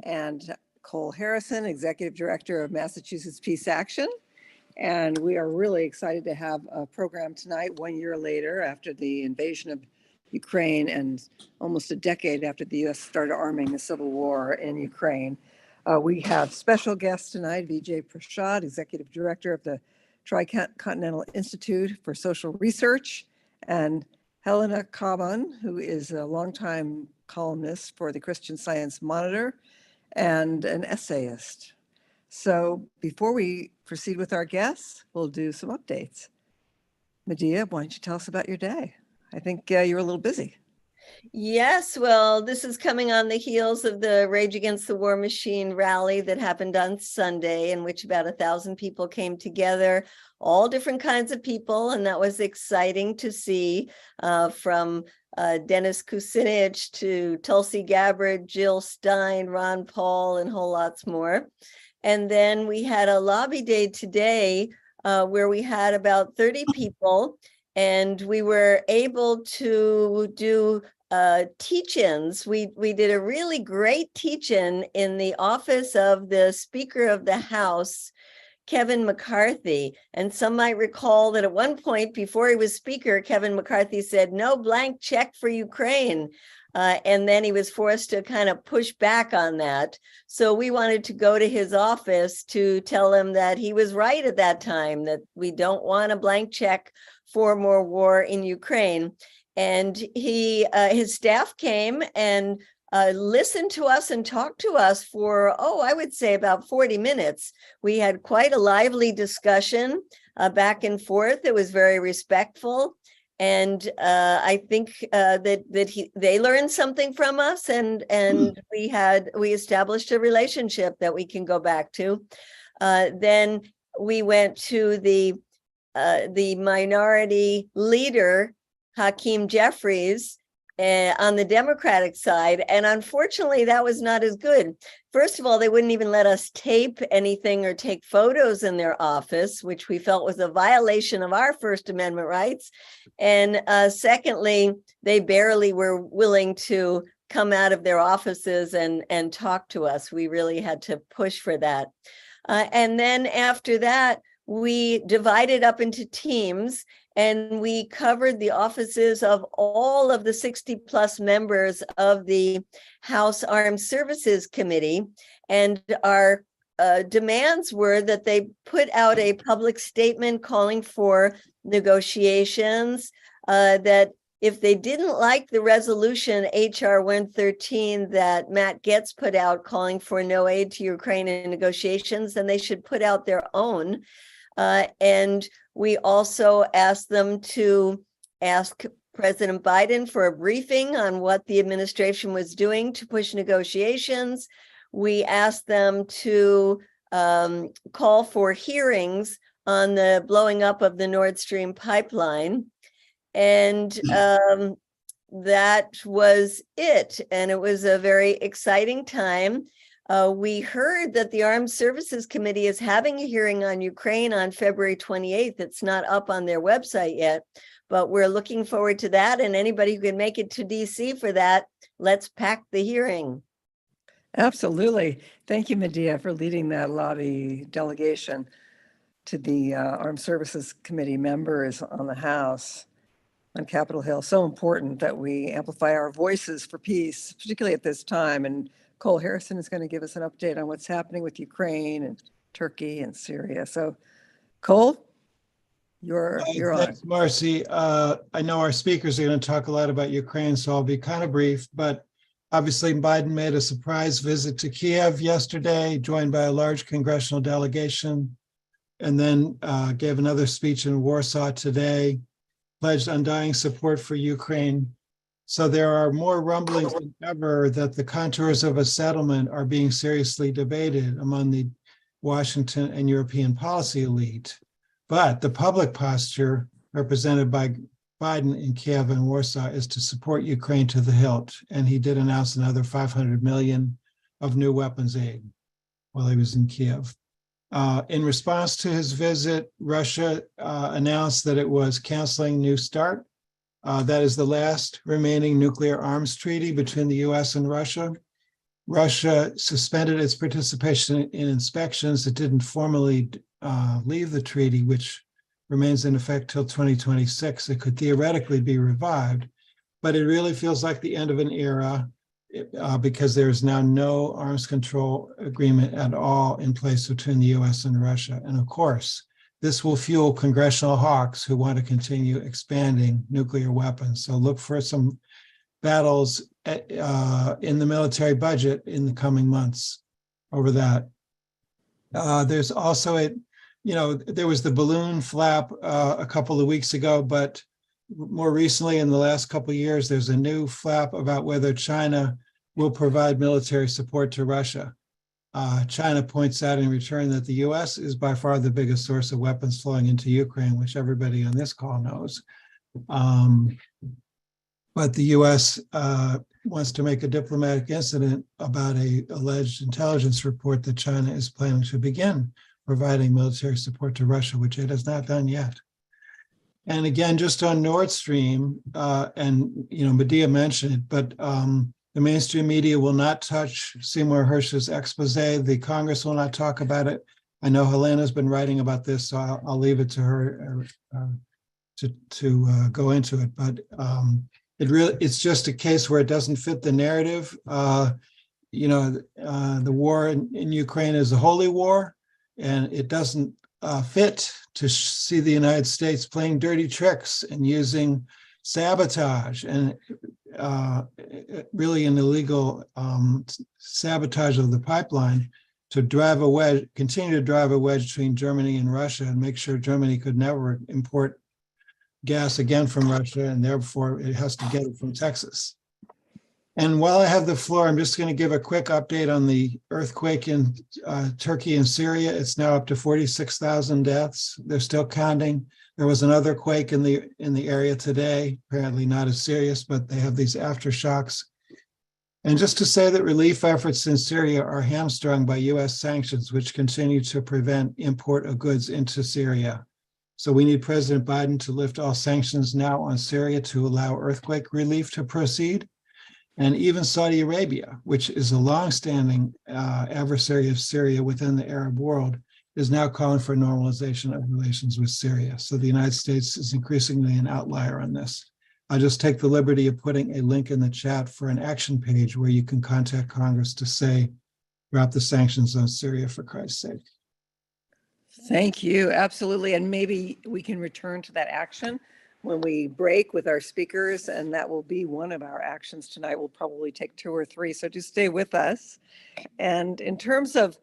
and Cole Harrison, Executive Director of Massachusetts Peace Action. And we are really excited to have a program tonight, 1 year later after the invasion of Ukraine and almost a decade after the US started arming the civil war in Ukraine. We have special guests tonight, Vijay Prashad, Executive Director of the Tricontinental Institute for Social Research, and Helena Kaban, who is a longtime columnist for the Christian Science Monitor and an essayist. So before we proceed with our guests, we'll do some updates. Medea, why don't you tell us about your day? I think you were a little busy. Yes, well, this is coming on the heels of the Rage Against the War Machine rally that happened on Sunday, in which about 1,000 people came together, all different kinds of people, and that was exciting to see, from Dennis Kucinich to Tulsi Gabbard, Jill Stein, Ron Paul, and whole lots more. And then we had a lobby day today where we had about 30 people, and we were able to do teach-ins. We did a really great teach-in in the office of the Speaker of the House, Kevin McCarthy. And some might recall that at one point before he was Speaker, Kevin McCarthy said, "No blank check for Ukraine." And then he was forced to kind of push back on that. So we wanted to go to his office to tell him that he was right at that time, that we don't want a blank check for more war in Ukraine. And his staff came and listened to us and talked to us for, I would say about 40 minutes. We had quite a lively discussion back and forth. It was very respectful. And I think that they learned something from us, and we established a relationship that we can go back to. Then we went to the minority leader, Hakeem Jeffries, on the Democratic side, and unfortunately that was not as good. First of all, they wouldn't even let us tape anything or take photos in their office, which we felt was a violation of our First Amendment rights. And secondly, they barely were willing to come out of their offices and talk to us. We really had to push for that. And then after that, we divided up into teams, and we covered the offices of all of the 60 plus members of the House Armed Services Committee. And our demands were that they put out a public statement calling for negotiations, that if they didn't like the resolution HR 113 that Matt Gaetz put out calling for no aid to Ukraine in negotiations, then they should put out their own. And we also asked them to ask President Biden for a briefing on what the administration was doing to push negotiations. We asked them to call for hearings on the blowing up of the Nord Stream pipeline. And that was it. And it was a very exciting time. We heard that the Armed Services Committee is having a hearing on Ukraine on February 28th. It's not up on their website yet, but we're looking forward to that. And anybody who can make it to DC for that, let's pack the hearing. Absolutely. Thank you, Medea, for leading that lobby delegation to the Armed Services Committee members on the House on Capitol Hill. So important that we amplify our voices for peace, particularly at this time. And Cole Harrison is going to give us an update on what's happening with Ukraine and Turkey and Syria. So, Cole, you're thanks, on. Marcy. I know our speakers are going to talk a lot about Ukraine, so I'll be kind of brief. But obviously, Biden made a surprise visit to Kiev yesterday, joined by a large congressional delegation, and then gave another speech in Warsaw today, pledged undying support for Ukraine. So there are more rumblings than ever that the contours of a settlement are being seriously debated among the Washington and European policy elite. But the public posture represented by Biden in Kiev and Warsaw is to support Ukraine to the hilt. And he did announce another $500 million of new weapons aid while he was in Kiev. In response to his visit, Russia announced that it was canceling New START. That is the last remaining nuclear arms treaty between the US and Russia. Russia suspended its participation in inspections. It didn't formally leave the treaty, which remains in effect till 2026. It could theoretically be revived, but it really feels like the end of an era because there is now no arms control agreement at all in place between the US and Russia. And of course, this will fuel congressional hawks who want to continue expanding nuclear weapons. So look for some battles in the military budget in the coming months over that. There's also there was the balloon flap a couple of weeks ago, but more recently in the last couple of years, there's a new flap about whether China will provide military support to Russia. China points out in return that the US is by far the biggest source of weapons flowing into Ukraine, which everybody on this call knows. But the US wants to make a diplomatic incident about an alleged intelligence report that China is planning to begin providing military support to Russia, which it has not done yet. And again, just on Nord Stream, and Medea mentioned it, but the mainstream media will not touch Seymour Hersh's expose. The Congress will not talk about it. I know Helena's been writing about this, so I'll leave it to her to go into it. But it's just a case where it doesn't fit the narrative. The war in Ukraine is a holy war, and it doesn't fit to see the United States playing dirty tricks and using sabotage and really an illegal sabotage of the pipeline to continue to drive a wedge between Germany and Russia and make sure Germany could never import gas again from Russia, and therefore it has to get it from Texas. And while I have the floor, I'm just going to give a quick update on the earthquake in Turkey and Syria. It's now up to 46,000 deaths. They're still counting. There was another quake in the area today, apparently not as serious, but they have these aftershocks. And just to say that relief efforts in Syria are hamstrung by US sanctions, which continue to prevent import of goods into Syria. So we need President Biden to lift all sanctions now on Syria to allow earthquake relief to proceed. And even Saudi Arabia, which is a longstanding adversary of Syria within the Arab world, is now calling for normalization of relations with Syria. So the United States is increasingly an outlier on this. I'll just take the liberty of putting a link in the chat for an action page where you can contact Congress to say, drop the sanctions on Syria for Christ's sake. Thank you. Absolutely. And maybe we can return to that action when we break with our speakers, and that will be one of our actions tonight. We'll probably take 2 or 3, so just stay with us. And in terms of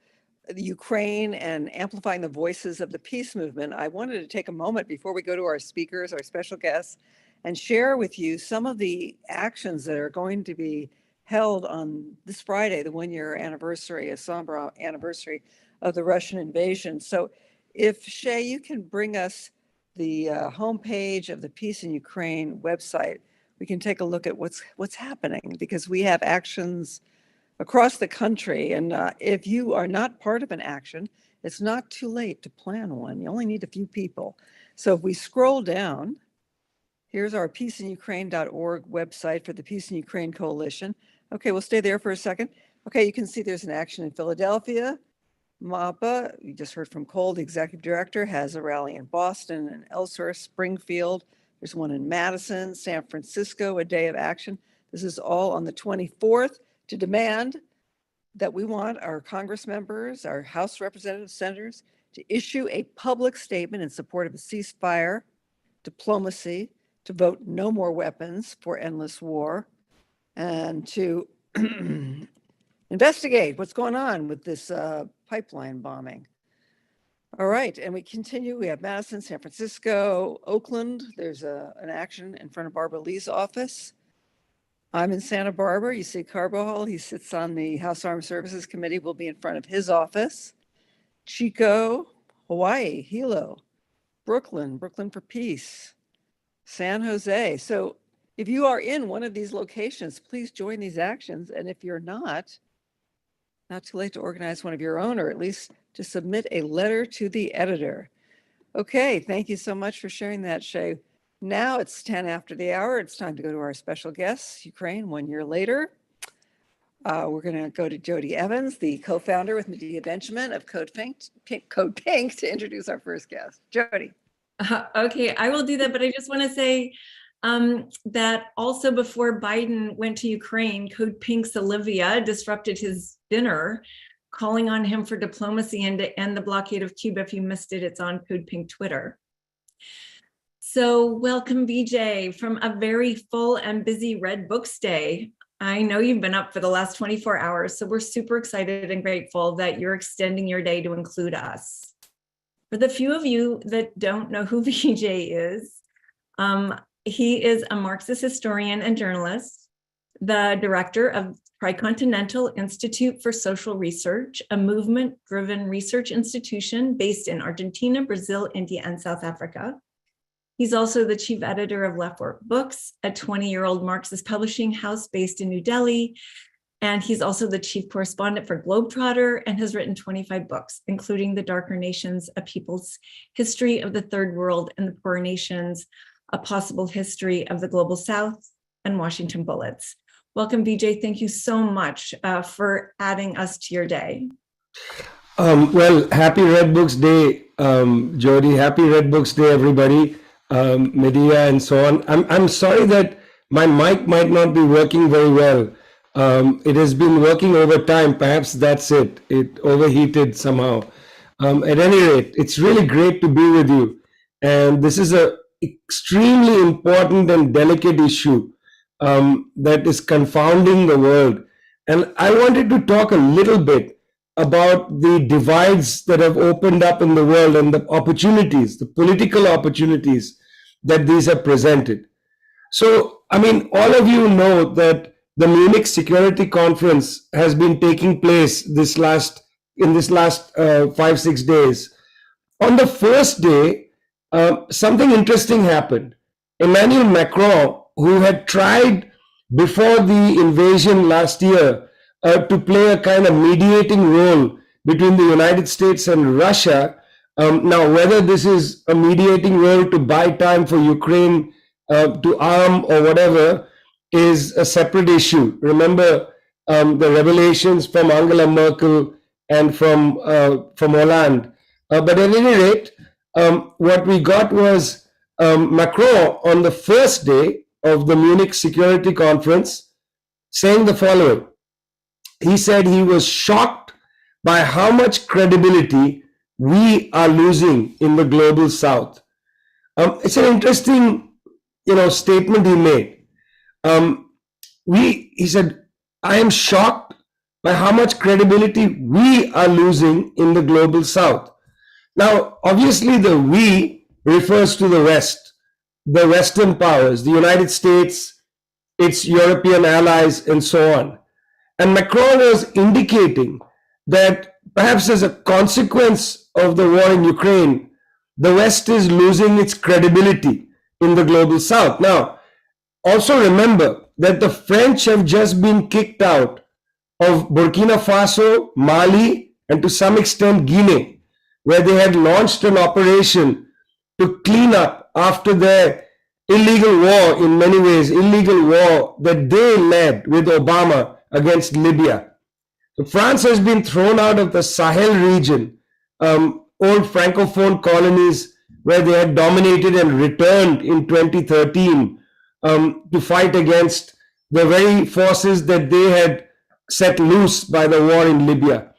the Ukraine and amplifying the voices of the peace movement, I wanted to take a moment before we go to our speakers, our special guests, and share with you some of the actions that are going to be held on this Friday, the 1-year anniversary, a somber anniversary of the Russian invasion. So if Shay, you can bring us the homepage of the Peace in Ukraine website, we can take a look at what's happening, because we have actions across the country. And if you are not part of an action, it's not too late to plan one. You only need a few people. So if we scroll down, here's our peaceinukraine.org website for the Peace in Ukraine Coalition. Okay, we'll stay there for a second. Okay, you can see there's an action in Philadelphia. MAPA, we just heard from Cole, the executive director, has a rally in Boston and elsewhere, Springfield. There's one in Madison, San Francisco, a day of action. This is all on the 24th to demand that we want our Congress members, our House representatives, senators, to issue a public statement in support of a ceasefire, diplomacy, to vote no more weapons for endless war, and to investigate what's going on with this pipeline bombing. All right, and we continue. We have Madison, San Francisco, Oakland. There's an action in front of Barbara Lee's office. I'm in Santa Barbara. You see Carbajal. He sits on the House Armed Services Committee. Will be in front of his office. Chico, Hawaii, Hilo, Brooklyn for Peace, San Jose. So if you are in one of these locations, please join these actions. And if you're not too late to organize one of your own, or at least to submit a letter to the editor. Okay, thank you so much for sharing that, Shay. Now it's 10 after the hour. It's time to go to our special guests, Ukraine 1 year later. We're going to go to Jody Evans, the co-founder with Medea Benjamin of CODEPINK, to introduce our first guest. Jody. Okay, I will do that, but I just want to say that also before Biden went to Ukraine, CODEPINK's Olivia disrupted his dinner, calling on him for diplomacy and to end the blockade of Cuba. If you missed it, it's on CODEPINK Twitter. So welcome, BJ, from a very full and busy Red Books Day. I know you've been up for the last 24 hours, so we're super excited and grateful that you're extending your day to include us. For the few of you that don't know who BJ is, he is a Marxist historian and journalist, the director of Tricontinental Institute for Social Research, a movement-driven research institution based in Argentina, Brazil, India, and South Africa. He's also the chief editor of Left Fork Books, a 20-year-old Marxist publishing house based in New Delhi. And he's also the chief correspondent for Globetrotter and has written 25 books, including The Darker Nations, A People's History of the Third World and the Poorer Nations, A Possible History of the Global South, and Washington Bullets. Welcome, BJ. Thank you so much for adding us to your day. Well, happy Red Books Day, Jody. Happy Red Books Day, everybody. Medea and so on. I'm sorry that my mic might not be working very well. It has been working over time. Perhaps that's it. It overheated somehow. At any rate, it's really great to be with you. And this is an extremely important and delicate issue that is confounding the world. And I wanted to talk a little bit about the divides that have opened up in the world and the opportunities, the political opportunities that these have presented. So, I mean, all of you know that the Munich Security Conference has been taking place in this last 5-6 days. On the first day, something interesting happened. Emmanuel Macron, who had tried before the invasion last year to play a kind of mediating role between the United States and Russia. Now, whether this is a mediating role to buy time for Ukraine to arm or whatever is a separate issue. Remember the revelations from Angela Merkel and from Hollande. But at any rate, what we got was Macron on the first day of the Munich Security Conference saying the following. He said he was shocked by how much credibility we are losing in the global south. It's an interesting, statement he made. He said, I am shocked by how much credibility we are losing in the global south. Now, obviously the we refers to the West, the Western powers, the United States, its European allies, and so on. And Macron was indicating that perhaps as a consequence of the war in Ukraine, the West is losing its credibility in the global south. Now, also remember that the French have just been kicked out of Burkina Faso, Mali, and to some extent Guinea, where they had launched an operation to clean up after their illegal war, in many ways, illegal war that they led with Obama against Libya. So France has been thrown out of the Sahel region, old Francophone colonies where they had dominated and returned in 2013 to fight against the very forces that they had set loose by the war in Libya.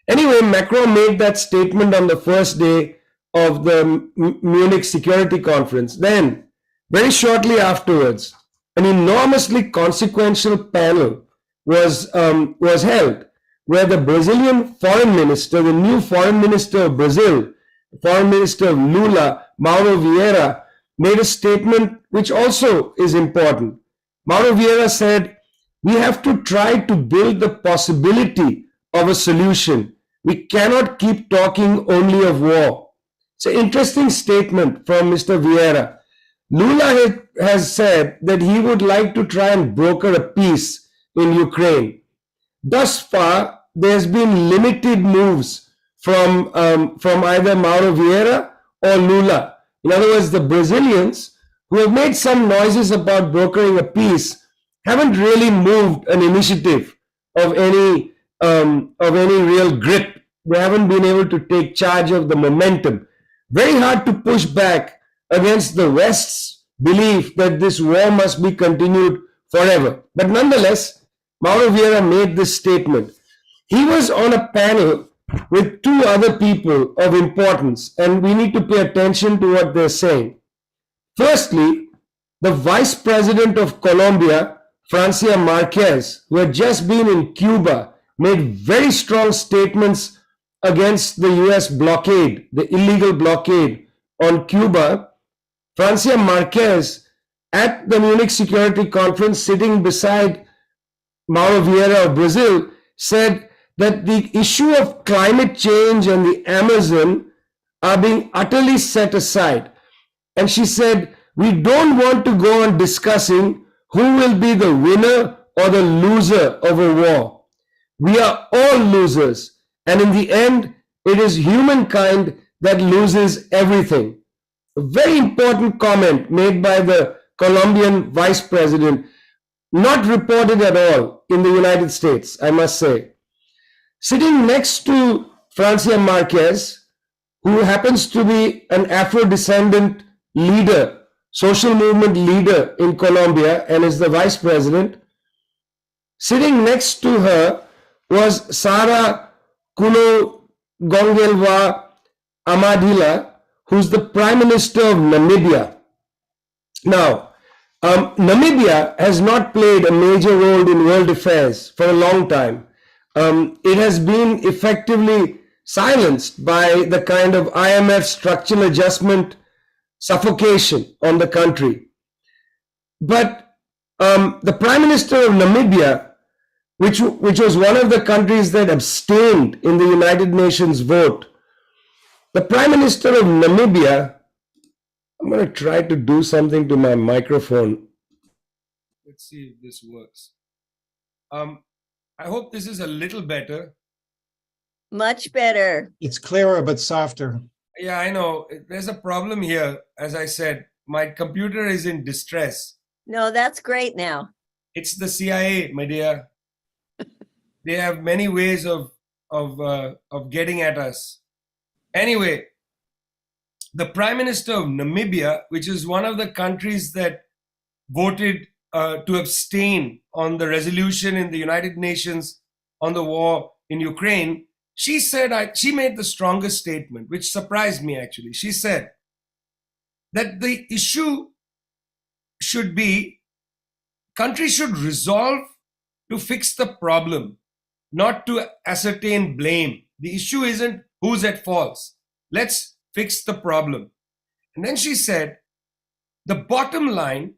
Anyway, Macron made that statement on the first day of the Munich Security Conference. Then, very shortly afterwards, an enormously consequential panel was held, where the Brazilian foreign minister, the new foreign minister of Brazil, foreign minister Lula, Mauro Vieira, made a statement which also is important. Mauro Vieira said, we have to try to build the possibility of a solution. We cannot keep talking only of war. It's an interesting statement from Mr. Vieira. Lula has said that he would like to try and broker a peace in Ukraine. Thus far, there's been limited moves from either Mauro Vieira or Lula. In other words, the Brazilians, who have made some noises about brokering a peace, haven't really moved an initiative of any real grip. They haven't been able to take charge of the momentum. Very hard to push back against the West's belief that this war must be continued forever. But nonetheless, Mauro Vieira made this statement. He was on a panel with two other people of importance, and we need to pay attention to what they're saying. Firstly, the Vice President of Colombia, Francia Marquez, who had just been in Cuba, made very strong statements against the US blockade, the illegal blockade on Cuba. Francia Marquez, at the Munich Security Conference, sitting beside Mauro Vieira of Brazil, said that the issue of climate change and the Amazon are being utterly set aside. And she said, we don't want to go on discussing who will be the winner or the loser of a war. We are all losers. And in the end, it is humankind that loses everything. A very important comment made by the Colombian vice president, not reported at all in the United States, I must say. Sitting next to Francia Marquez, who happens to be an Afro-descendant leader, social movement leader in Colombia, and is the vice president, sitting next to her was Sarah Kuno-Gongelwa Amadila, who's the Prime Minister of Namibia. Now, Namibia has not played a major role in world affairs for a long time. It has been effectively silenced by the kind of IMF structural adjustment suffocation on the country. But the Prime Minister of Namibia, which was one of the countries that abstained in the United Nations vote, the Prime Minister of Namibia, I'm going to try to do something to my microphone. Let's see if this works. I hope this is a little better. Much better. It's clearer but softer. Yeah, I know. There's a problem here. As I said, my computer is in distress. No, that's great now. It's the CIA, my dear. They have many ways of getting at us. Anyway, the Prime Minister of Namibia, which is one of the countries that voted to abstain on the resolution in the United Nations on the war in Ukraine, she said, she made the strongest statement, which surprised me actually. She said that the issue should be, countries should resolve to fix the problem, not to ascertain blame. The issue isn't who's at fault. Let's fix the problem. And then she said, the bottom line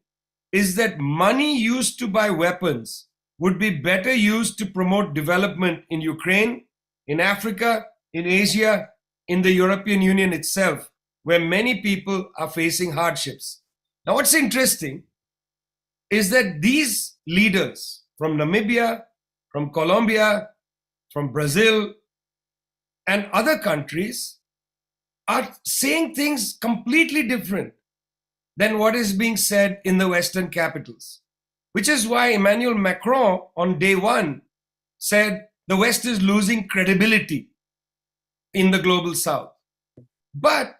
is that money used to buy weapons would be better used to promote development in Ukraine, in Africa, in Asia, in the European Union itself, where many people are facing hardships. Now, what's interesting is that these leaders from Namibia, from Colombia, from Brazil, and other countries are saying things completely different than what is being said in the Western capitals, which is why Emmanuel Macron on day one said the West is losing credibility in the global South. But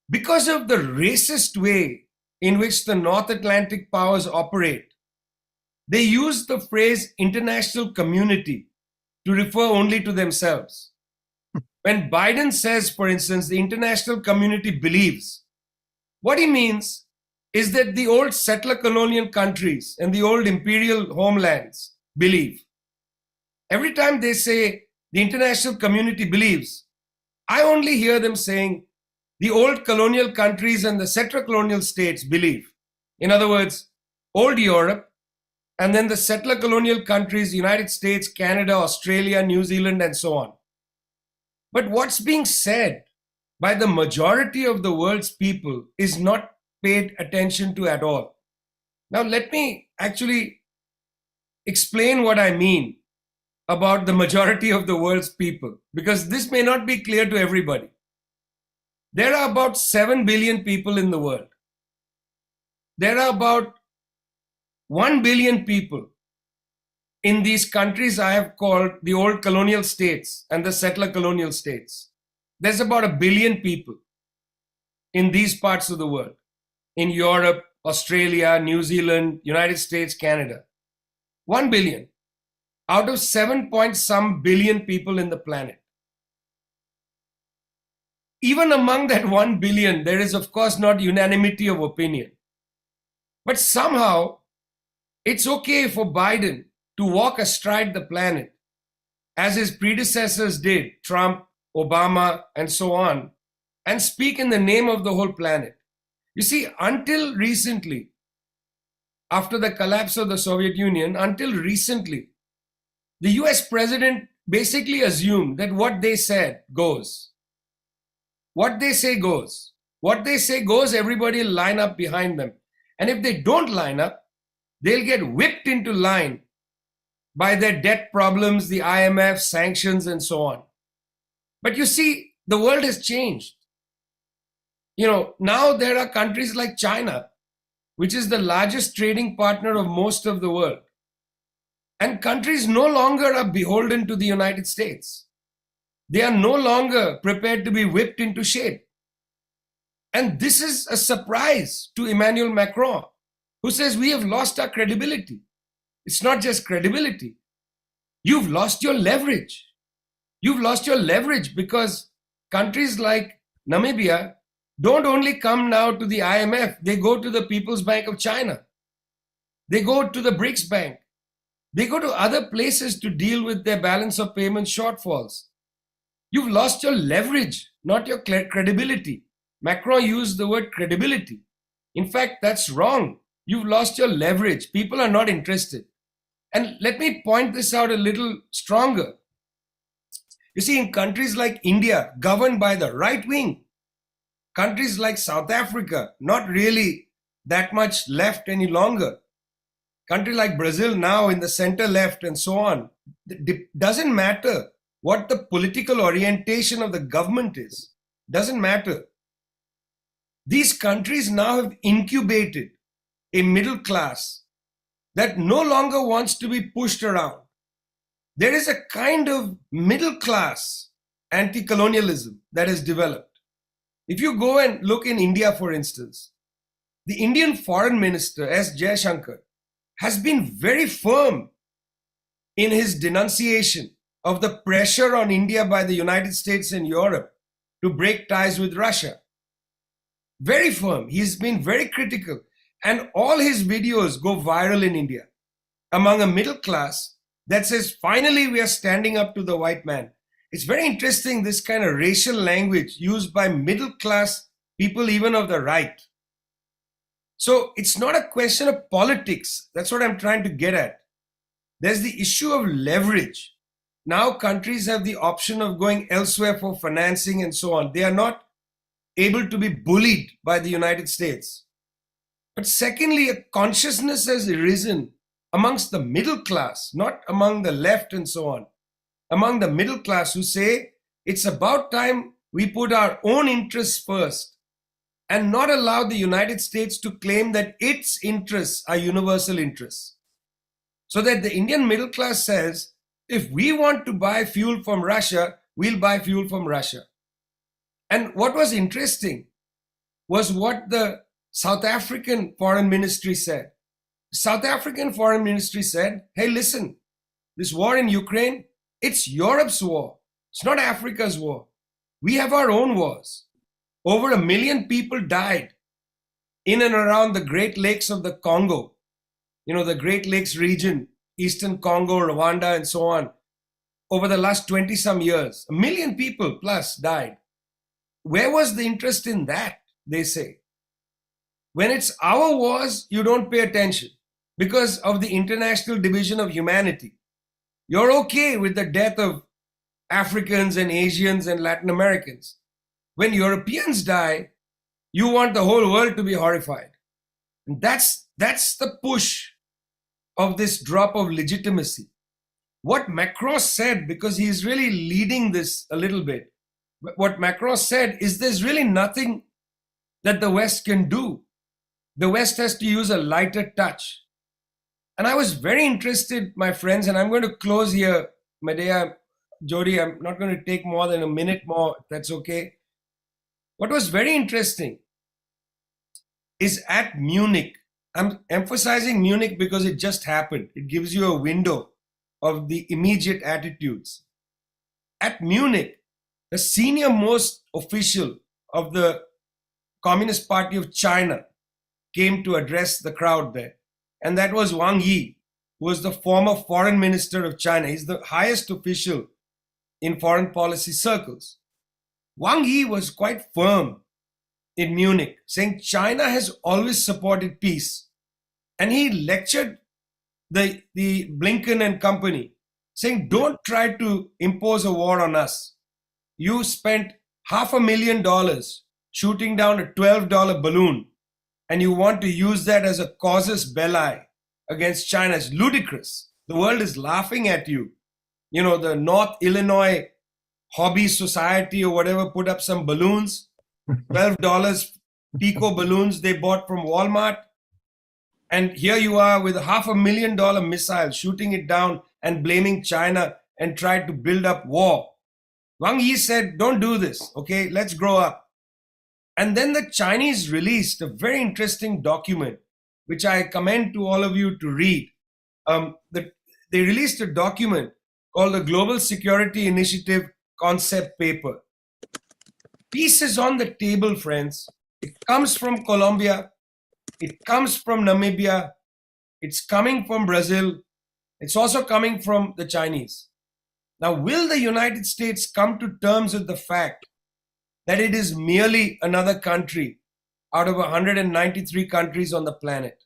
because of the racist way in which the North Atlantic powers operate, they use the phrase international community to refer only to themselves. When Biden says, for instance, the international community believes, what he means is that the old settler colonial countries and the old imperial homelands believe. Every time they say the international community believes, I only hear them saying the old colonial countries and the settler colonial states believe. In other words, old Europe, and then the settler colonial countries, United States, Canada, Australia, New Zealand, and so on. But what's being said by the majority of the world's people is not paid attention to at all. Now, let me actually explain what I mean about the majority of the world's people, because this may not be clear to everybody. There are about 7 billion people in the world. There are about 1 billion people in these countries I have called the old colonial states and the settler colonial states. There's about 1 billion people in these parts of the world, in Europe, Australia, New Zealand, United States, Canada. 1 billion out of 7 point some billion people in the planet. Even among that 1 billion, there is of course not unanimity of opinion. But somehow it's okay for Biden to walk astride the planet, as his predecessors did, Trump, Obama, and so on, and speak in the name of the whole planet. You see, until recently, after the collapse of the Soviet Union, until recently, the US president basically assumed that what they said goes. What they say goes. What they say goes, everybody will line up behind them. And if they don't line up, they'll get whipped into line by their debt problems, the IMF, sanctions, and so on. But you see, the world has changed. Now there are countries like China, which is the largest trading partner of most of the world. And countries no longer are beholden to the United States. They are no longer prepared to be whipped into shape. And this is a surprise to Emmanuel Macron, who says we have lost our credibility. It's not just credibility. You've lost your leverage. You've lost your leverage because countries like Namibia don't only come now to the IMF, they go to the People's Bank of China. They go to the BRICS Bank. They go to other places to deal with their balance of payments shortfalls. You've lost your leverage, not your credibility. Macron used the word credibility. In fact, that's wrong. You've lost your leverage. People are not interested. And let me point this out a little stronger. You see, in countries like India, governed by the right wing, countries like South Africa, not really that much left any longer, country like Brazil now in the center left and so on, it doesn't matter what the political orientation of the government is. Doesn't matter. These countries now have incubated a middle class that no longer wants to be pushed around. There is a kind of middle class anti-colonialism that has developed. If you go and look in India, for instance, the Indian Foreign Minister, S. Jaishankar, has been very firm in his denunciation of the pressure on India by the United States and Europe to break ties with Russia. Very firm. He's been very critical. And all his videos go viral in India among a middle class that says, finally, we are standing up to the white man. It's very interesting, this kind of racial language used by middle class people, even of the right. So it's not a question of politics. That's what I'm trying to get at. There's the issue of leverage. Now countries have the option of going elsewhere for financing and so on. They are not able to be bullied by the United States. But secondly, a consciousness has arisen amongst the middle class, not among the left and so on, among the middle class who say it's about time we put our own interests first and not allow the United States to claim that its interests are universal interests. So that the Indian middle class says, if we want to buy fuel from Russia, we'll buy fuel from Russia. And what was interesting was what the South African Foreign Ministry said. South African Foreign Ministry said, hey, listen, this war in Ukraine, it's Europe's war. It's not Africa's war. We have our own wars. Over 1 million people died in and around the Great Lakes of the Congo. The Great Lakes region, Eastern Congo, Rwanda, and so on. Over the last 20 some years, 1 million people plus died. Where was the interest in that, they say? When it's our wars, you don't pay attention because of the international division of humanity. You're okay with the death of Africans and Asians and Latin Americans. When Europeans die, you want the whole world to be horrified. And that's the push of this drop of legitimacy. What Macron said, because he's really leading this a little bit, what Macron said is there's really nothing that the West can do. The West has to use a lighter touch. And I was very interested, my friends, and I'm going to close here. Medea, Jody, I'm not going to take more than a minute more, if that's okay. What was very interesting is at Munich. I'm emphasizing Munich because it just happened. It gives you a window of the immediate attitudes. At Munich, the senior most official of the Communist Party of China came to address the crowd there. And that was Wang Yi, who was the former foreign minister of China. He's the highest official in foreign policy circles. Wang Yi was quite firm in Munich, saying China has always supported peace. And he lectured the Blinken and company, saying, don't try to impose a war on us. You spent $500,000 shooting down a $12 balloon, and you want to use that as a casus belli against China. It's ludicrous. The world is laughing at you. You know, the North Illinois Hobby Society or whatever put up some balloons, $12 pico balloons they bought from Walmart. And here you are with a $500,000 missile, shooting it down and blaming China and tried to build up war. Wang Yi said, don't do this, okay? Let's grow up. And then the Chinese released a very interesting document, which I commend to all of you to read. They released a document called the Global Security Initiative Concept Paper. Peace is on the table, friends. It comes from Colombia. It comes from Namibia. It's coming from Brazil. It's also coming from the Chinese. Now, will the United States come to terms with the fact that it is merely another country out of 193 countries on the planet?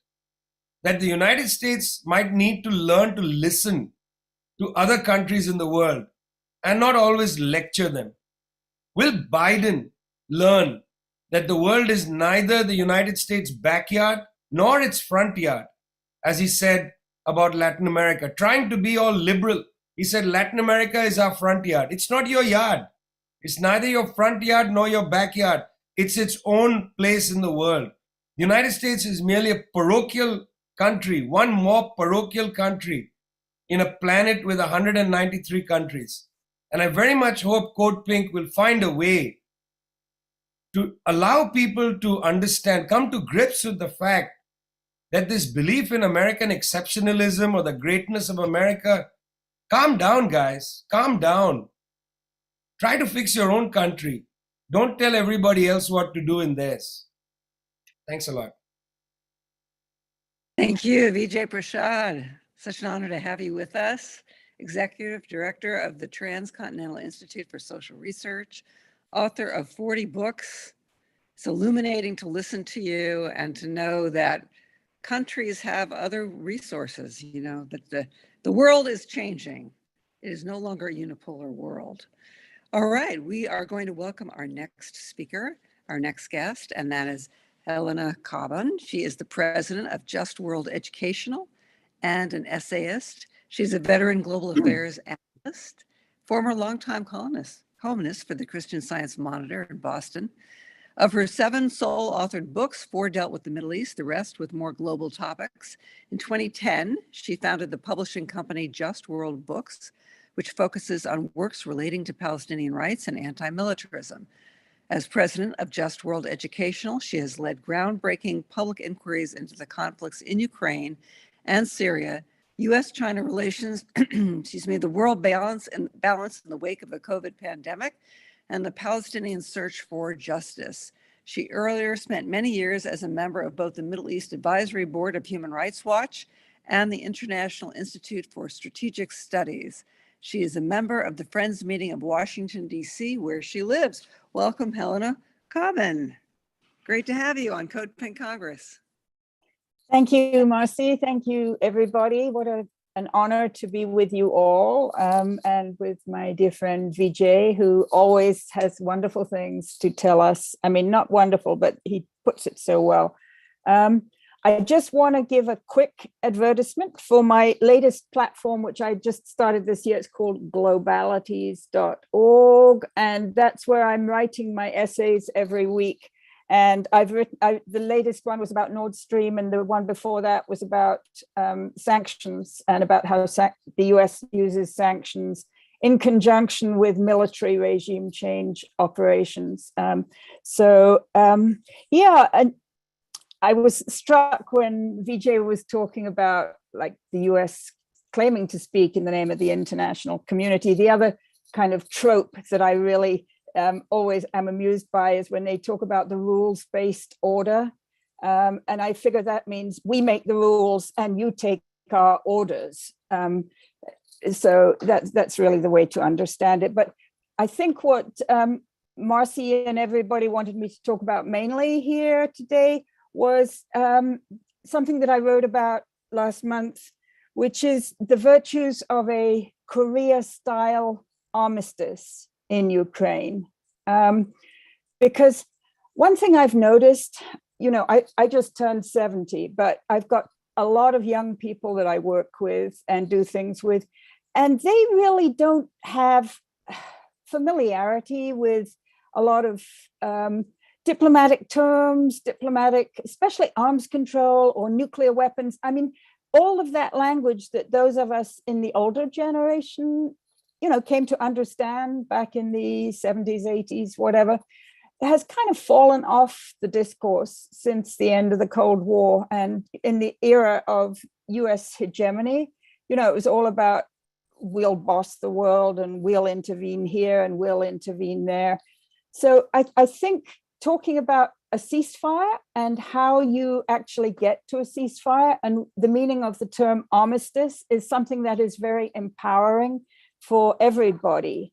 That the United States might need to learn to listen to other countries in the world and not always lecture them? Will Biden learn that the world is neither the United States' backyard nor its front yard, as he said about Latin America, trying to be all liberal? He said, Latin America is our front yard. It's not your yard. It's neither your front yard nor your backyard. It's its own place in the world. The United States is merely a parochial country, one more parochial country in a planet with 193 countries. And I very much hope Code Pink will find a way to allow people to understand, come to grips with the fact that this belief in American exceptionalism or the greatness of America, calm down, guys, calm down. Try to fix your own country. Don't tell everybody else what to do in theirs. Thanks a lot. Thank you, Vijay Prashad. Such an honor to have you with us. Executive Director of the Transcontinental Institute for Social Research, author of 40 books. It's illuminating to listen to you and to know that countries have other resources, you know, that the world is changing. It is no longer a unipolar world. All right, we are going to welcome our next speaker, our next guest, and that is Helena Cobban. She is the president of Just World Educational and an essayist. She's a veteran global affairs analyst, former longtime columnist for the Christian Science Monitor in Boston. Of her 7 sole-authored books, 4 dealt with the Middle East, the rest with more global topics. In 2010, she founded the publishing company Just World Books, which focuses on works relating to Palestinian rights and anti-militarism. As president of Just World Educational, she has led groundbreaking public inquiries into the conflicts in Ukraine and Syria, US-China relations, the world balance in the wake of the COVID pandemic, and the Palestinian search for justice. She earlier spent many years as a member of both the Middle East Advisory Board of Human Rights Watch and the International Institute for Strategic Studies. She is a member of the Friends Meeting of Washington, D.C., where she lives. Welcome, Helena Cobban. Great to have you on CODEPINK Congress. Thank you, Marcy. Thank you, everybody. What an honor to be with you all, and with my dear friend Vijay, who always has wonderful things to tell us. I mean, not wonderful, but he puts it so well. I just want to give a quick advertisement for my latest platform, which I just started this year. It's called globalities.org, and that's where I'm writing my essays every week. And I've written, the latest one was about Nord Stream, and the one before that was about sanctions and about how the US uses sanctions in conjunction with military regime change operations. Yeah, and I was struck when Vijay was talking about like the US claiming to speak in the name of the international community. The other kind of trope that I really always am amused by is when they talk about the rules-based order. And I figure that means we make the rules and you take our orders. So that's really the way to understand it. But I think what Marcy and everybody wanted me to talk about mainly here today was something that I wrote about last month, which is the virtues of a Korea-style armistice in Ukraine. Because one thing I've noticed, you know, I just turned 70, but I've got a lot of young people that I work with and do things with, and they really don't have familiarity with a lot of diplomatic terms, especially arms control or nuclear weapons. I mean, all of that language that those of us in the older generation, you know, came to understand back in the 70s, 80s, whatever, has kind of fallen off the discourse since the end of the Cold War. And in the era of US hegemony, you know, it was all about we'll boss the world and we'll intervene here and we'll intervene there. So I think talking about a ceasefire and how you actually get to a ceasefire and the meaning of the term armistice is something that is very empowering for everybody.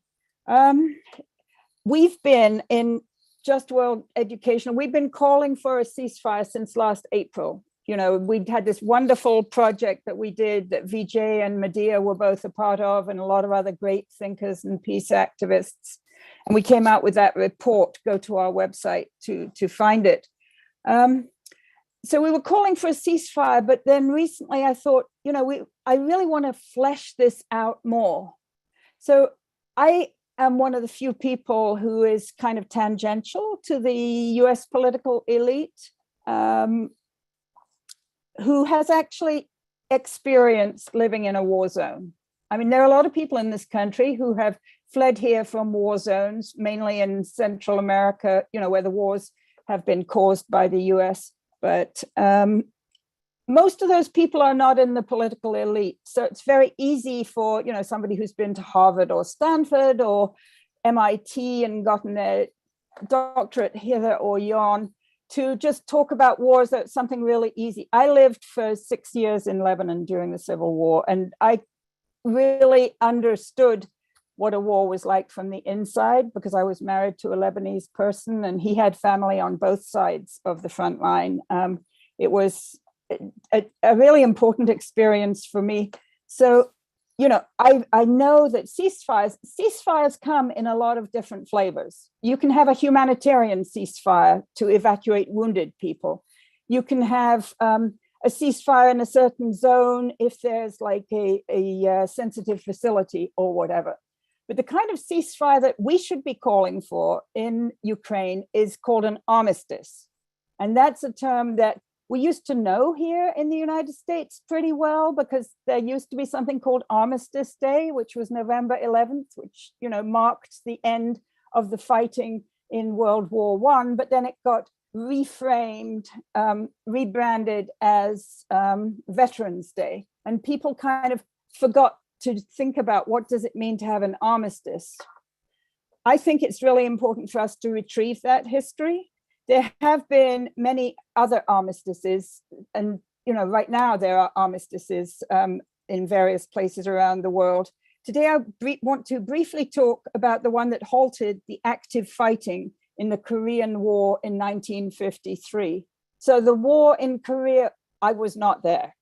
We've been in Just World Education, we've been calling for a ceasefire since last April. You know, we'd had this wonderful project that we did that Vijay and Medea were both a part of, and a lot of other great thinkers and peace activists. And we came out with that report. Go to our website to find it. So we were calling for a ceasefire, but then recently I thought, you know, I really want to flesh this out more. So I am one of the few people who is kind of tangential to the US political elite, who has actually experienced living in a war zone. I mean, there are a lot of people in this country who have fled here from war zones, mainly in Central America, you know, where the wars have been caused by the US. But most of those people are not in the political elite. So it's very easy for, you know, somebody who's been to Harvard or Stanford or MIT and gotten a doctorate hither or yon to just talk about wars. That's something really easy. I lived for 6 years in Lebanon during the Civil War, and I really understood what a war was like from the inside because I was married to a Lebanese person and he had family on both sides of the front line. It was a really important experience for me. So, you know, I know that ceasefires come in a lot of different flavors. You can have a humanitarian ceasefire to evacuate wounded people. You can have a ceasefire in a certain zone if there's like a sensitive facility or whatever. But the kind of ceasefire that we should be calling for in Ukraine is called an armistice. And that's a term that we used to know here in the United States pretty well because there used to be something called Armistice Day, which was November 11th, which, you know, marked the end of the fighting in World War I, but then it got reframed, rebranded as Veterans Day. And people kind of forgot to think about what does it mean to have an armistice. I think it's really important for us to retrieve that history. There have been many other armistices, and you know, right now there are armistices in various places around the world. Today, I want to briefly talk about the one that halted the active fighting in the Korean War in 1953. So the war in Korea, I was not there,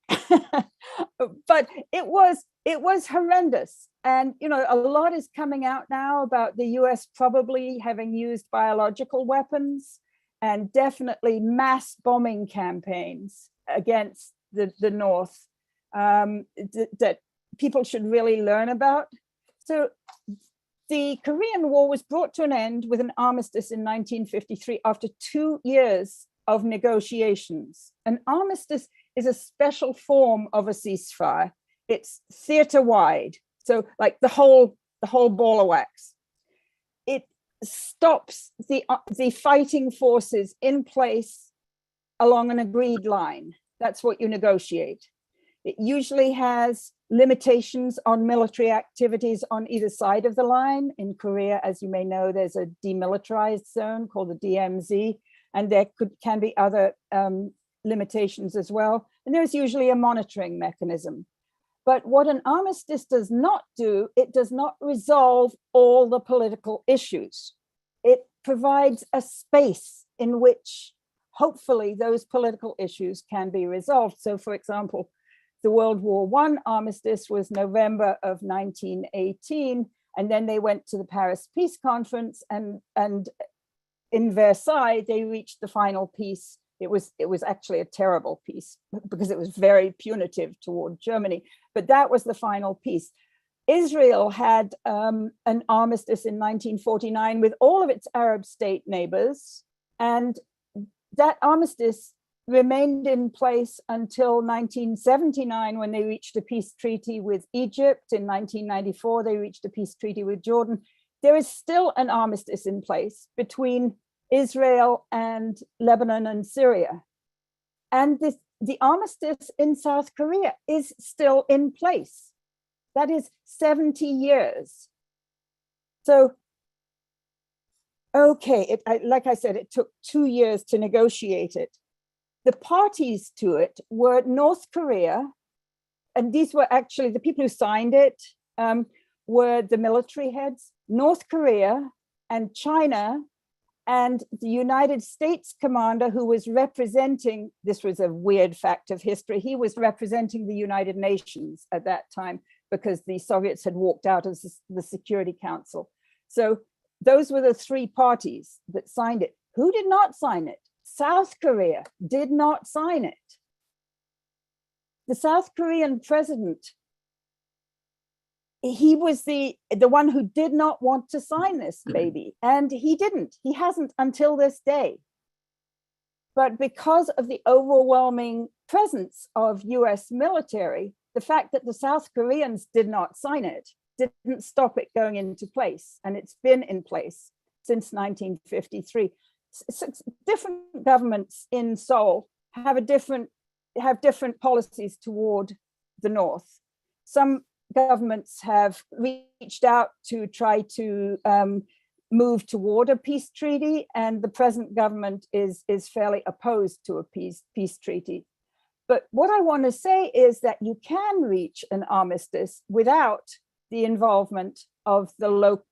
but it was horrendous. And, you know, a lot is coming out now about the US probably having used biological weapons and definitely mass bombing campaigns against the North that people should really learn about. So the Korean War was brought to an end with an armistice in 1953 after 2 years of negotiations. An armistice is a special form of a ceasefire. It's theater-wide, so like the whole ball of wax. It stops the fighting forces in place along an agreed line. That's what you negotiate. It usually has limitations on military activities on either side of the line. In Korea, as you may know, there's a demilitarized zone called the DMZ, and there can be other limitations as well. And there's usually a monitoring mechanism. But what an armistice does not do, it does not resolve all the political issues. It provides a space in which hopefully those political issues can be resolved. So for example, the World War I armistice was November of 1918, and then they went to the Paris Peace Conference, and in Versailles, they reached the final peace. It was actually a terrible peace because it was very punitive toward Germany, but that was the final peace. Israel had an armistice in 1949 with all of its Arab state neighbors, and that armistice remained in place until 1979, when they reached a peace treaty with Egypt. In 1994, they reached a peace treaty with Jordan. There is still an armistice in place between Israel and Lebanon and Syria. And the armistice in South Korea is still in place. That is 70 years. So, okay, like I said, it took 2 years to negotiate it. The parties to it were North Korea, and these were actually the people who signed it were the military heads, North Korea and China, and the United States commander who was representing, this was a weird fact of history, he was representing the United Nations at that time because the Soviets had walked out of the Security Council. So those were the three parties that signed it. Who did not sign it? South Korea did not sign it. The South Korean president, he was the one who did not want to sign this baby, and he didn't. He hasn't until this day. But because of the overwhelming presence of US military, the fact that the South Koreans did not sign it didn't stop it going into place, and it's been in place since 1953. Different governments in Seoul have different policies toward the North. Some governments have reached out to try to move toward a peace treaty, and the present government is fairly opposed to a peace treaty. But what I want to say is that you can reach an armistice without the involvement of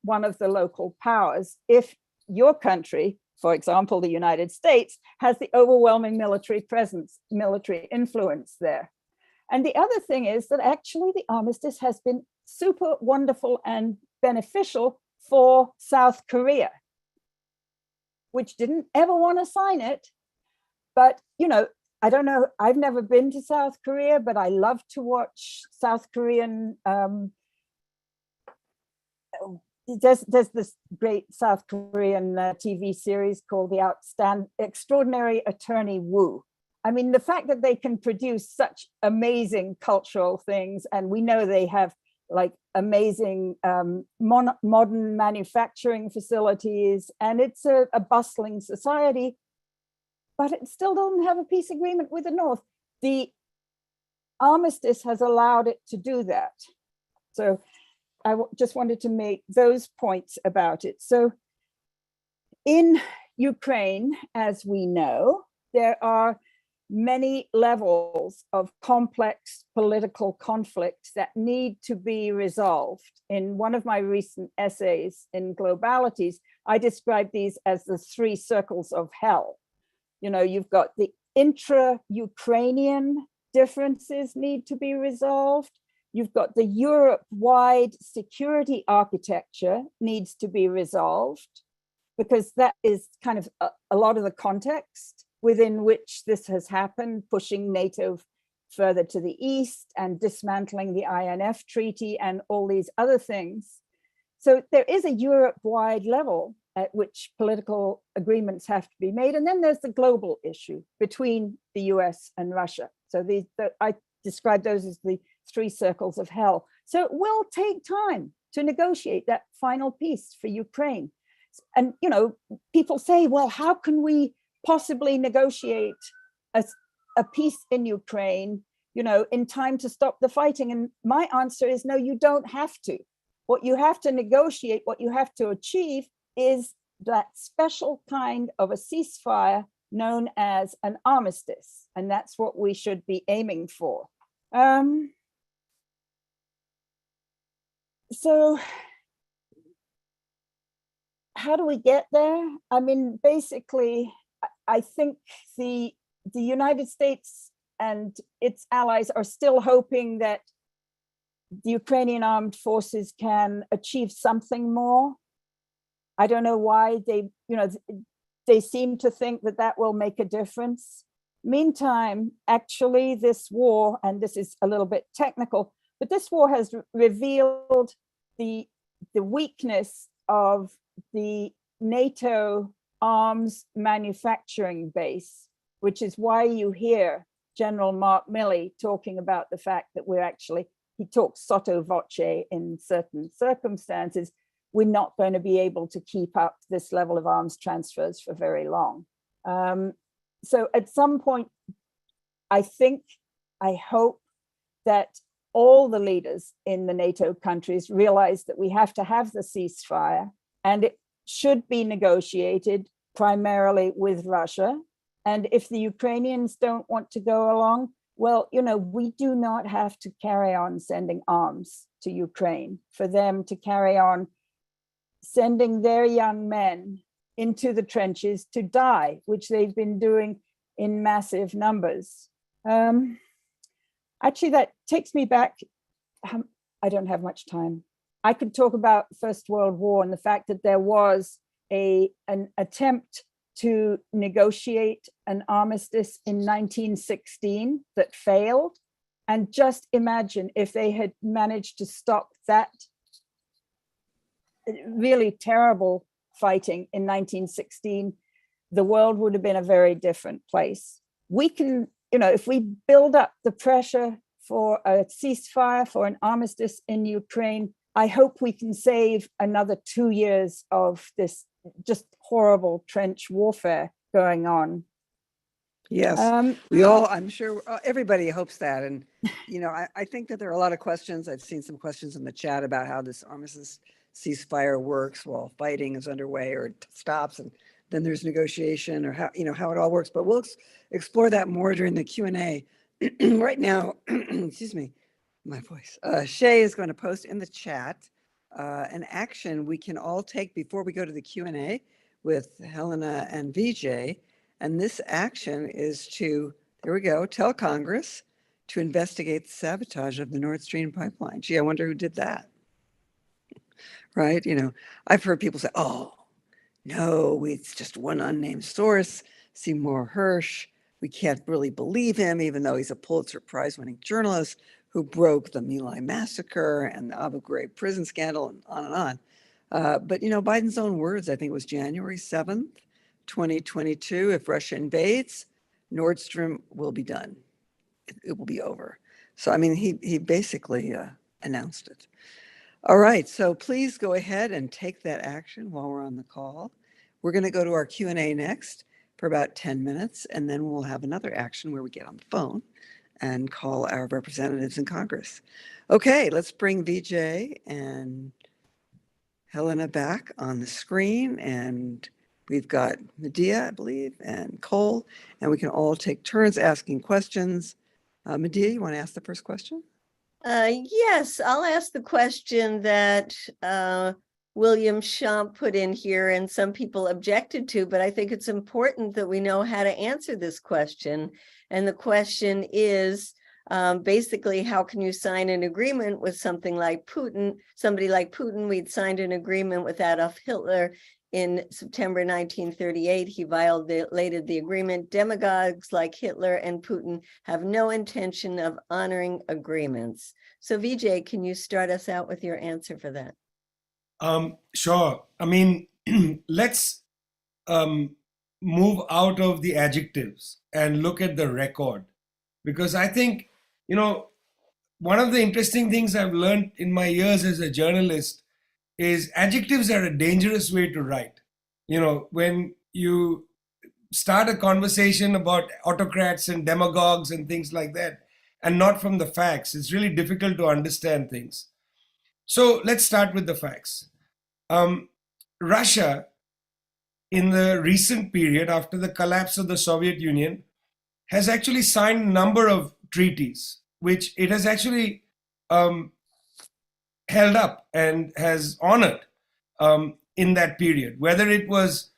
one of the local powers if your country, for example, the United States, has the overwhelming military presence, military influence there. And the other thing is that actually the armistice has been super wonderful and beneficial for South Korea, which didn't ever want to sign it. But, you know, I don't know, I've never been to South Korea, but I love to watch South Korean there's this great South Korean TV series called The Extraordinary Attorney Woo. I mean, the fact that they can produce such amazing cultural things, and we know they have like amazing modern manufacturing facilities, and it's a bustling society, but it still doesn't have a peace agreement with the North. The armistice has allowed it to do that. So I just wanted to make those points about it. So in Ukraine, as we know, there are many levels of complex political conflicts that need to be resolved. In one of my recent essays in Globalities, I describe these as the 3 circles of hell. You know, you've got the intra-Ukrainian differences need to be resolved. You've got the Europe-wide security architecture needs to be resolved, because that is kind of a lot of the context within which this has happened, pushing NATO further to the east and dismantling the INF treaty and all these other things. So there is a Europe-wide level at which political agreements have to be made. And then there's the global issue between the US and Russia. So I describe those as the three circles of hell. So it will take time to negotiate that final peace for Ukraine. And, you know, people say, well, how can we possibly negotiate a peace in Ukraine, you know, in time to stop the fighting? And my answer is no, you don't have to. What you have to negotiate, what you have to achieve is that special kind of a ceasefire known as an armistice. And that's what we should be aiming for. So how do we get there? I mean, basically, I think the United States and its allies are still hoping that the Ukrainian armed forces can achieve something more. I don't know why they seem to think that that will make a difference. Meantime, actually, this war, and this is a little bit technical, but this war has revealed the weakness of the NATO arms manufacturing base, which is why you hear General Mark Milley talking about the fact that he talks sotto voce in certain circumstances, we're not going to be able to keep up this level of arms transfers for very long. So at some point, I hope that all the leaders in the NATO countries realize that we have to have the ceasefire, and it should be negotiated primarily with Russia. And if the Ukrainians don't want to go along, well, you know, we do not have to carry on sending arms to Ukraine for them to carry on sending their young men into the trenches to die, which they've been doing in massive numbers. Actually, that takes me back. I don't have much time. I could talk about First World War and the fact that there was an attempt to negotiate an armistice in 1916 that failed. And just imagine if they had managed to stop that really terrible fighting in 1916, the world would have been a very different place. We can, you know, if we build up the pressure for a ceasefire, for an armistice in Ukraine, I hope we can save another 2 years of this just horrible trench warfare going on. Yes, I'm sure everybody hopes that. And, you know, I think that there are a lot of questions. I've seen some questions in the chat about how this armistice ceasefire works while fighting is underway or stops, and then there's negotiation, or how, you know, how it all works. But we'll explore that more during the Q&A. Right now, excuse me, my voice. Shay is going to post in the chat an action we can all take before we go to the Q&A with Helena and VJ. And this action is to, there we go, tell Congress to investigate the sabotage of the Nord Stream pipeline. Gee, I wonder who did that. Right? You know, I've heard people say, oh, no, it's just one unnamed source, Seymour Hersh. We can't really believe him, even though he's a Pulitzer Prize-winning journalist who broke the My Lai massacre and the Abu Ghraib prison scandal and on. But, you know, Biden's own words, I think it was January 7th, 2022, if Russia invades, Nord Stream will be done. It will be over. So, I mean, he basically announced it. All right, so please go ahead and take that action while we're on the call. We're going to go to our Q&A next for about 10 minutes, and then we'll have another action where we get on the phone and call our representatives in Congress. Okay, let's bring VJ and Helena back on the screen, and we've got Medea, I believe, and Cole, and we can all take turns asking questions. Medea, you want to ask the first question? Yes, I'll ask the question that William Champ put in here and some people objected to, but I think it's important that we know how to answer this question. And the question is basically, how can you sign an agreement with somebody like Putin? We'd signed an agreement with Adolf Hitler in September 1938. He violated the agreement. Demagogues like Hitler and Putin have no intention of honoring agreements. So VJ, can you start us out with your answer for that? Sure. I mean, let's move out of the adjectives and look at the record. Because I think, you know, one of the interesting things I've learned in my years as a journalist is adjectives are a dangerous way to write. You know, when you start a conversation about autocrats and demagogues and things like that, and not from the facts, it's really difficult to understand things. So let's start with the facts. Russia, in the recent period after the collapse of the Soviet Union, has actually signed a number of treaties, which it has actually held up and has honored in that period, whether it was,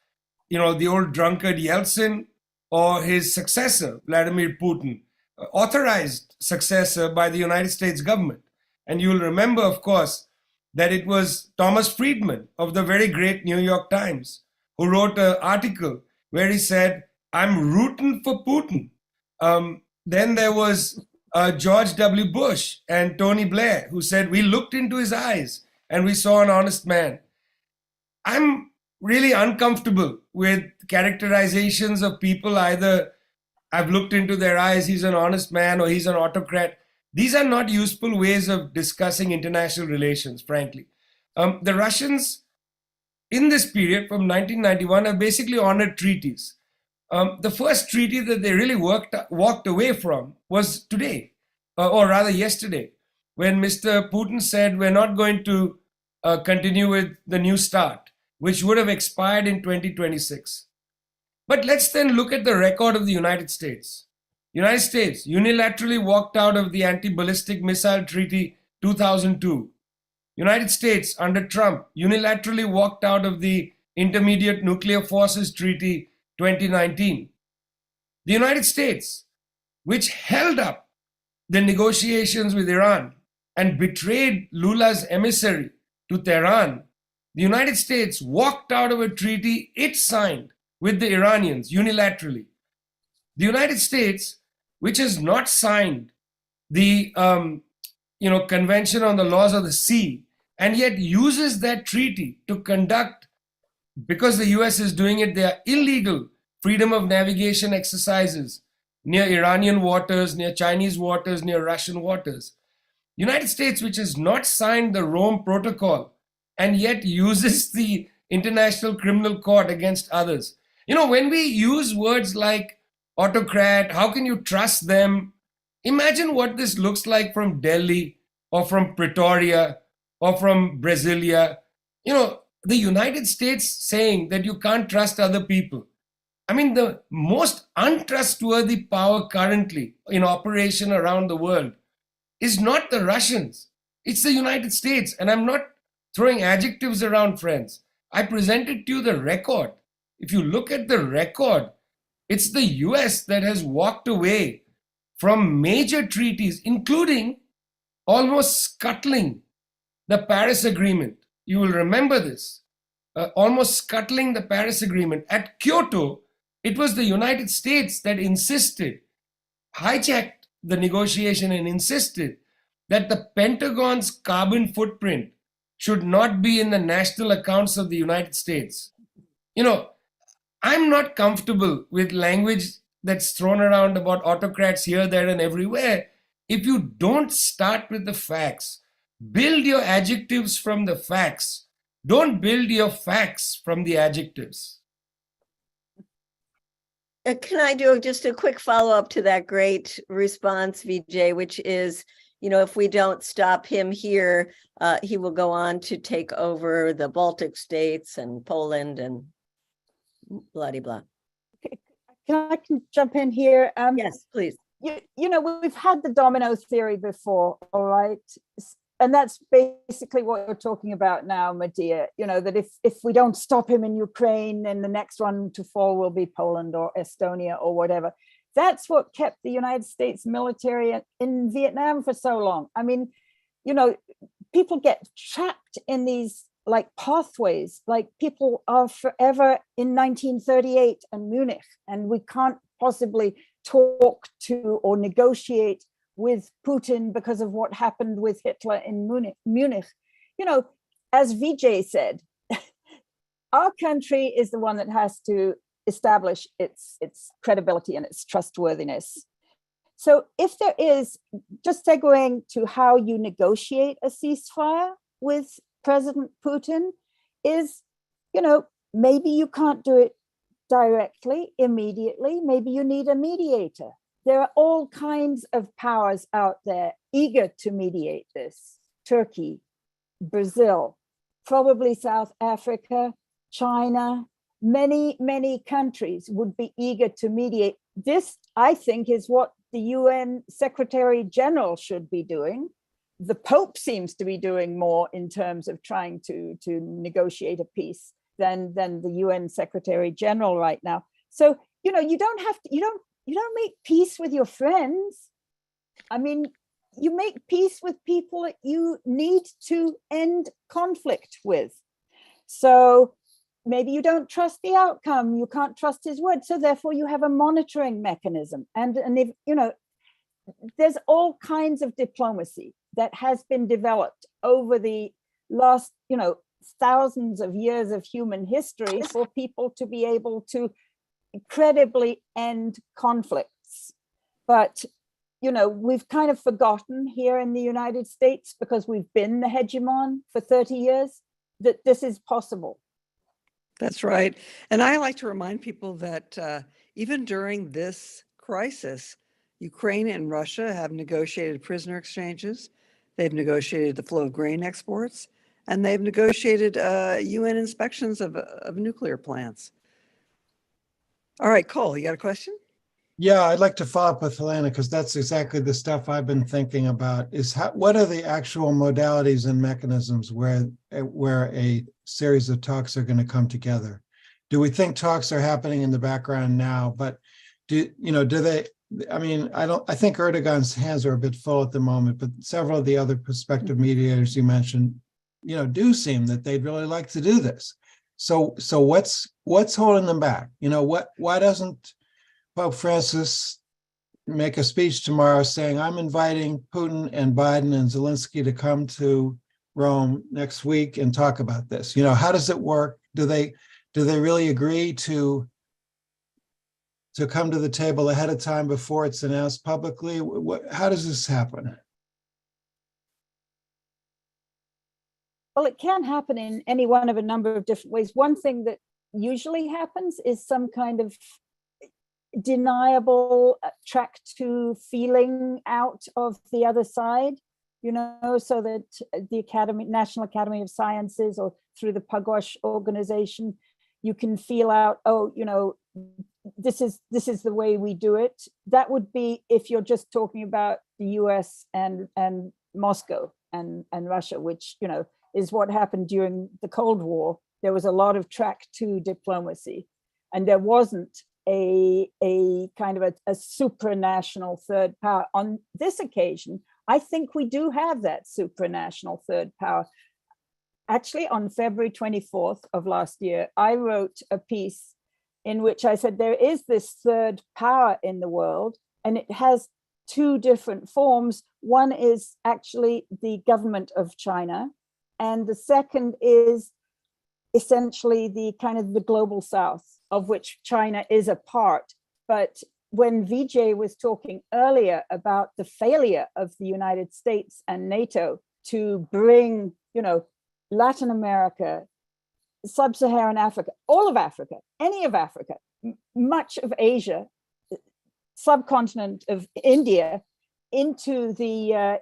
you know, the old drunkard Yeltsin or his successor, Vladimir Putin, authorized successor by the United States government. And you'll remember, of course, that it was Thomas Friedman of the very great New York Times who wrote an article where he said, "I'm rooting for Putin." Then there was George W. Bush and Tony Blair who said, "We looked into his eyes and we saw an honest man." I'm really uncomfortable with characterizations of people, either I've looked into their eyes, he's an honest man, or he's an autocrat. These are not useful ways of discussing international relations, frankly. The Russians, in this period from 1991, have basically honored treaties. The first treaty that they really walked away from was today, or rather yesterday, when Mr. Putin said, we're not going to continue with the New START, which would have expired in 2026. But let's then look at the record of the United States. United States unilaterally walked out of the Anti-Ballistic Missile Treaty 2002. United States under Trump unilaterally walked out of the Intermediate Nuclear Forces Treaty 2019. The United States, which held up the negotiations with Iran and betrayed Lula's emissary to Tehran, the United States walked out of a treaty it signed with the Iranians unilaterally. The United States, which has not signed the Convention on the Laws of the Sea, and yet uses that treaty to conduct, because the US is doing it, they are illegal freedom of navigation exercises near Iranian waters, near Chinese waters, near Russian waters. United States, which has not signed the Rome Protocol, and yet uses the International Criminal Court against others. You know, when we use words like autocrat, how can you trust them? Imagine what this looks like from Delhi or from Pretoria or from Brasilia. You know, the United States saying that you can't trust other people. I mean, the most untrustworthy power currently in operation around the world is not the Russians, it's the United States. And I'm not throwing adjectives around, friends. I presented to you the record. If you look at the record, it's the US that has walked away from major treaties, including almost scuttling the Paris Agreement. You will remember this, almost scuttling the Paris Agreement. At Kyoto, it was the United States that insisted, hijacked the negotiation and insisted that the Pentagon's carbon footprint should not be in the national accounts of the United States. You know, I'm not comfortable with language that's thrown around about autocrats here, there, and everywhere. If you don't start with the facts, build your adjectives from the facts. Don't build your facts from the adjectives. Can I do just a quick follow-up to that great response, Vijay, which is, you know, if we don't stop him here, he will go on to take over the Baltic states and Poland and blah, blah. I can jump in here? Yes, please. You know, we've had the domino theory before, all right? And that's basically what you're talking about now, Medea. You know, that if we don't stop him in Ukraine, then the next one to fall will be Poland or Estonia or whatever. That's what kept the United States military in Vietnam for so long. I mean, you know, people get trapped in these like pathways, like people are forever in 1938 and Munich, and we can't possibly talk to or negotiate with Putin because of what happened with Hitler in Munich. You know, as Vijay said, our country is the one that has to establish its credibility and its trustworthiness. So if there is, just segueing to how you negotiate a ceasefire with President Putin, is, maybe you can't do it directly, immediately. Maybe you need a mediator. There are all kinds of powers out there eager to mediate this. Turkey, Brazil, probably South Africa, China, many, many countries would be eager to mediate. This, I think, is what the UN Secretary General should be doing. The Pope seems to be doing more in terms of trying to negotiate a peace than the UN Secretary General right now. So, you don't make peace with your friends. I mean, you make peace with people that you need to end conflict with. So maybe you don't trust the outcome, you can't trust his word, so therefore you have a monitoring mechanism. And if, there's all kinds of diplomacy that has been developed over the last, thousands of years of human history for people to be able to credibly end conflicts. But, we've kind of forgotten here in the United States, because we've been the hegemon for 30 years, that this is possible. That's right. And I like to remind people that even during this crisis, Ukraine and Russia have negotiated prisoner exchanges. They've negotiated the flow of grain exports, and they've negotiated UN inspections of nuclear plants. All right, Cole, you got a question? Yeah, I'd like to follow up with Helena, because that's exactly the stuff I've been thinking about, is what are the actual modalities and mechanisms where a series of talks are going to come together? Do we think talks are happening in the background now? But do they, I think Erdogan's hands are a bit full at the moment, but several of the other prospective mediators you mentioned, do seem that they'd really like to do this. So what's holding them back? Why doesn't Pope Francis make a speech tomorrow saying, I'm inviting Putin and Biden and Zelensky to come to Rome next week and talk about this? How does it work? Do they really agree to come to the table ahead of time before it's announced publicly? How does this happen? Well, it can happen in any one of a number of different ways. One thing that usually happens is some kind of deniable track to feeling out of the other side, so that the National Academy of Sciences, or through the Pugwash organization, you can feel out, this is the way we do it. That would be if you're just talking about the US and Moscow and Russia, which, is what happened during the Cold War. There was a lot of track to diplomacy, and there wasn't a kind of a supranational third power. On this occasion, I think we do have that supranational third power. Actually, on February 24th of last year, I wrote a piece in which I said there is this third power in the world, and it has two different forms. One is actually the government of China, and the second is essentially the kind of the global South, of which China is a part. But when Vijay was talking earlier about the failure of the United States and NATO to bring, Latin America, Sub-Saharan Africa, all of Africa, any of Africa, much of Asia, subcontinent of India, into the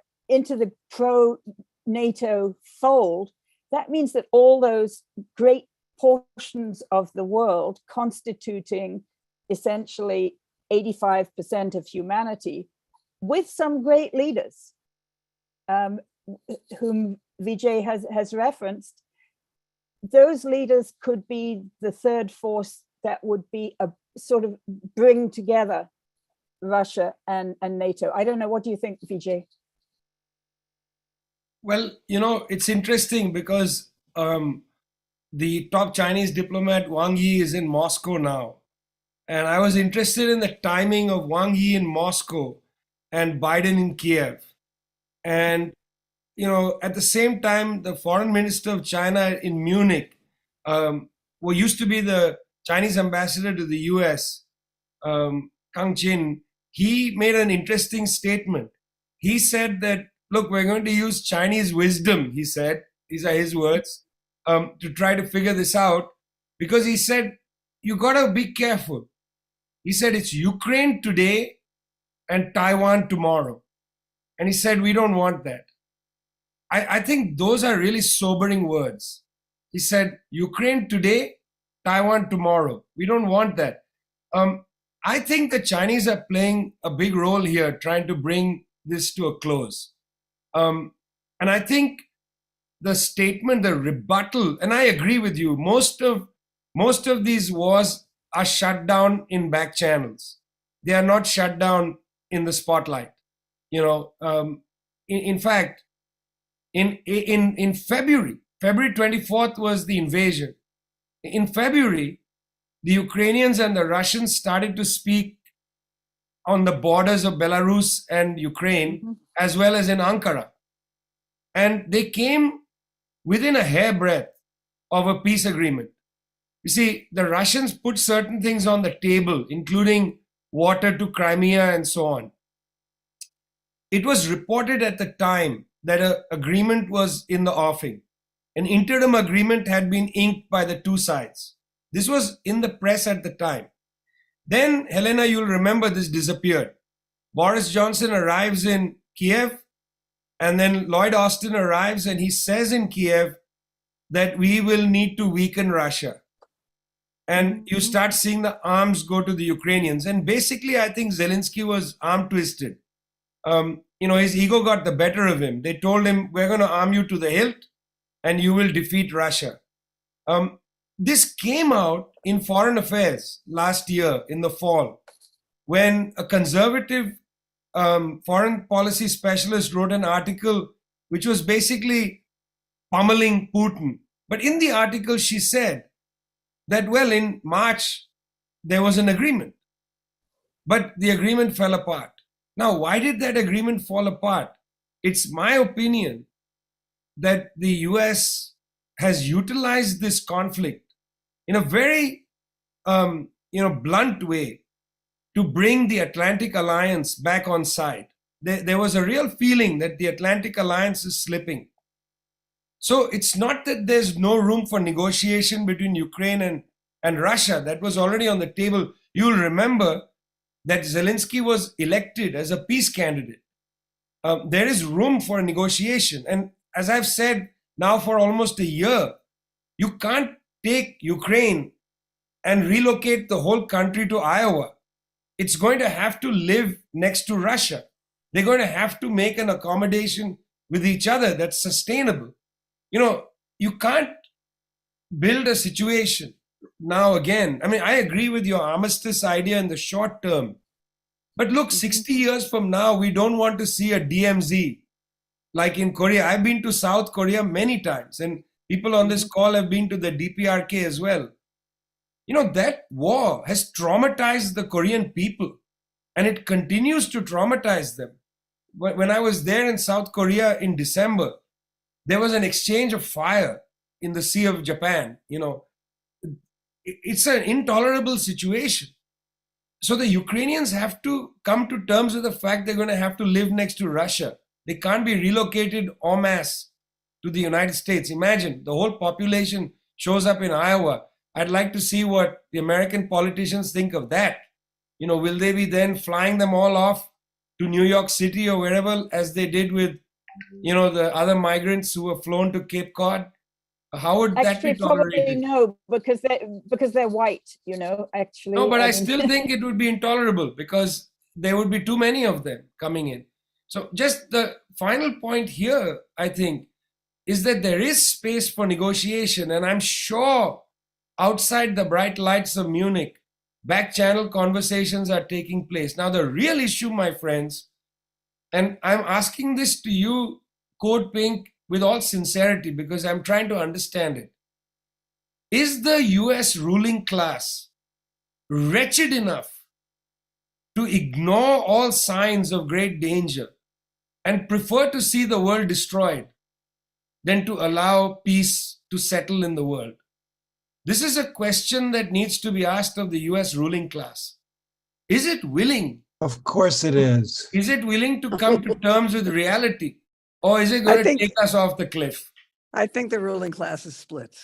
pro-NATO fold, that means that all those great portions of the world, constituting essentially 85% of humanity, with some great leaders, whom Vijay has referenced, those leaders could be the third force that would be a sort of bring together Russia and NATO. I don't know, what do you think, Vijay? Well, it's interesting because the top Chinese diplomat Wang Yi is in Moscow now. And I was interested in the timing of Wang Yi in Moscow and Biden in Kiev. And, at the same time, the foreign minister of China in Munich, who used to be the Chinese ambassador to the US, Kang Chin, he made an interesting statement. He said that, look, we're going to use Chinese wisdom, he said, these are his words, to try to figure this out, because he said, you got to be careful. He said, it's Ukraine today and Taiwan tomorrow. And he said, we don't want that. I think those are really sobering words. He said, Ukraine today, Taiwan tomorrow. We don't want that. I think the Chinese are playing a big role here, trying to bring this to a close. And I think the statement, the rebuttal, and I agree with you, most of these wars are shut down in back channels. They are not shut down in the spotlight. In fact, in February 24th was the invasion. In February, the Ukrainians and the Russians started to speak on the borders of Belarus and Ukraine, as well as in Ankara. And they came within a hairbreadth of a peace agreement. You see, the Russians put certain things on the table, including water to Crimea and so on. It was reported at the time that an agreement was in the offing. An interim agreement had been inked by the two sides. This was in the press at the time. Then, Helena, you'll remember this disappeared. Boris Johnson arrives in Kiev, and then Lloyd Austin arrives, and he says in Kiev that we will need to weaken Russia. And you start seeing the arms go to the Ukrainians. And basically, I think Zelensky was arm twisted. His ego got the better of him. They told him, we're going to arm you to the hilt and you will defeat Russia. This came out in Foreign Affairs last year in the fall, when a conservative foreign policy specialist wrote an article which was basically pummeling Putin. But in the article, she said that, well, in March, there was an agreement, but the agreement fell apart. Now, why did that agreement fall apart? It's my opinion that the US has utilized this conflict in a very blunt way to bring the Atlantic Alliance back on side. There was a real feeling that the Atlantic Alliance is slipping. So it's not that there's no room for negotiation between Ukraine and Russia. That was already on the table. You'll remember that Zelensky was elected as a peace candidate. There is room for negotiation. And as I've said now for almost a year, you can't take Ukraine and relocate the whole country to Iowa. It's going to have to live next to Russia. They're going to have to make an accommodation with each other that's sustainable. You can't build a situation now again. I mean, I agree with your armistice idea in the short term. But look, 60 years from now, we don't want to see a DMZ like in Korea. I've been to South Korea many times, and people on this call have been to the DPRK as well. That war has traumatized the Korean people, and it continues to traumatize them. When I was there in South Korea in December, there was an exchange of fire in the Sea of Japan. It's an intolerable situation. So the Ukrainians have to come to terms with the fact they're going to have to live next to Russia. They can't be relocated en masse to the United States. Imagine the whole population shows up in Iowa. I'd like to see what the American politicians think of that. Will they be then flying them all off to New York City or wherever, as they did with, the other migrants who were flown to Cape Cod? How would that be tolerated? Probably no, because they're white, actually. No, but I still think it would be intolerable because there would be too many of them coming in. So just the final point here, I think, is that there is space for negotiation. And I'm sure outside the bright lights of Munich, back channel conversations are taking place. Now, the real issue, my friends, and I'm asking this to you, Code Pink, with all sincerity, because I'm trying to understand it. Is the US ruling class wretched enough to ignore all signs of great danger and prefer to see the world destroyed than to allow peace to settle in the world? This is a question that needs to be asked of the US ruling class. Is it willing? Of course it is. Is it willing to come to terms with reality? Or is it I going to think- take us off the cliff? I think the ruling class is split.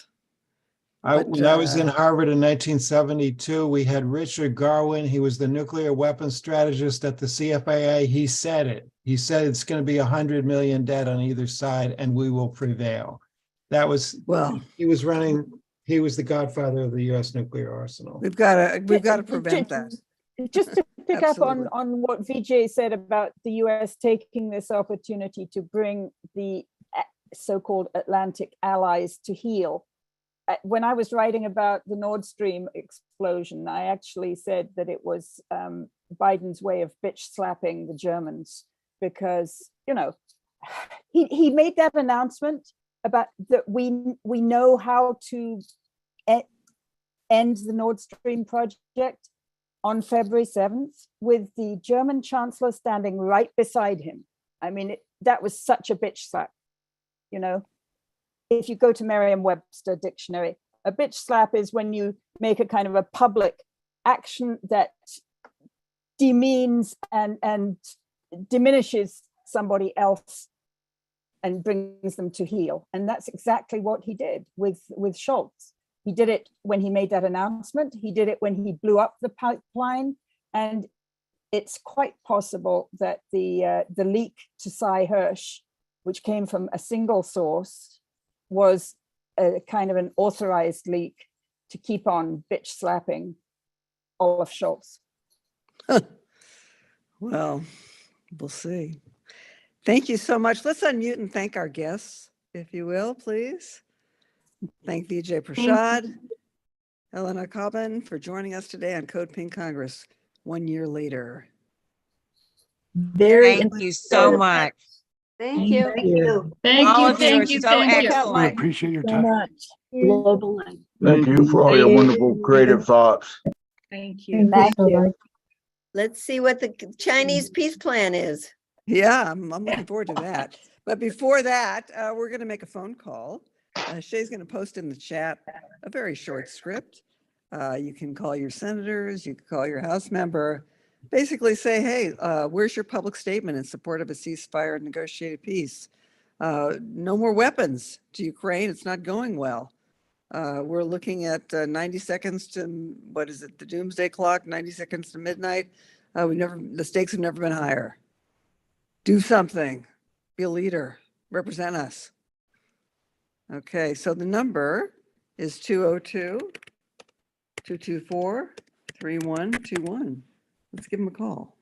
When I was in Harvard in 1972, we had Richard Garwin. He was the nuclear weapons strategist at the CFAA. He said it. He said it's going to be 100 million dead on either side, and we will prevail. That was, Well, he was the godfather of the US nuclear arsenal. we've got to prevent that. Just to pick up Absolutely. on what Vijay said about the US taking this opportunity to bring the so-called Atlantic allies to heel. When I was writing about the Nord Stream explosion, I actually said that it was Biden's way of bitch slapping the Germans, because, you know, he made that announcement about that we know how to end the Nord Stream project on February 7th, with the German chancellor standing right beside him. I mean, that was such a bitch slap, you know. If you go to Merriam-Webster dictionary, a bitch slap is when you make a kind of a public action that demeans and diminishes somebody else and brings them to heel. And that's exactly what he did with Scholz. He did it when he made that announcement. He did it when he blew up the pipeline. And it's quite possible that the leak to Cy Hirsch, which came from a single source, was a kind of an authorized leak to keep on bitch slapping Olaf Scholz. Well, we'll see. Thank you so much. Let's unmute and thank our guests, if you will, please. Thank Vijay Prashad, Elena Cobbin for joining us today on CODEPINK Congress 1 year later. Thank you so much. Thank you. All of you are so We excellent. appreciate your So time. much. Global. Thank you for all your wonderful creative thoughts. Thank you. Thank you. Let's see what the Chinese peace plan is. Yeah, I'm looking forward to that. But before that, we're going to make a phone call. Shay's going to post in the chat a very short script. You can call your senators, you can call your House member, basically say, hey, where's your public statement in support of a ceasefire and negotiated peace? No more weapons to Ukraine. It's not going well. We're looking at 90 seconds to, what is it, the doomsday clock, 90 seconds to midnight. The stakes have never been higher. Do something. Be a leader. Represent us. Okay, so the number is 202-224-3121. Let's give them a call.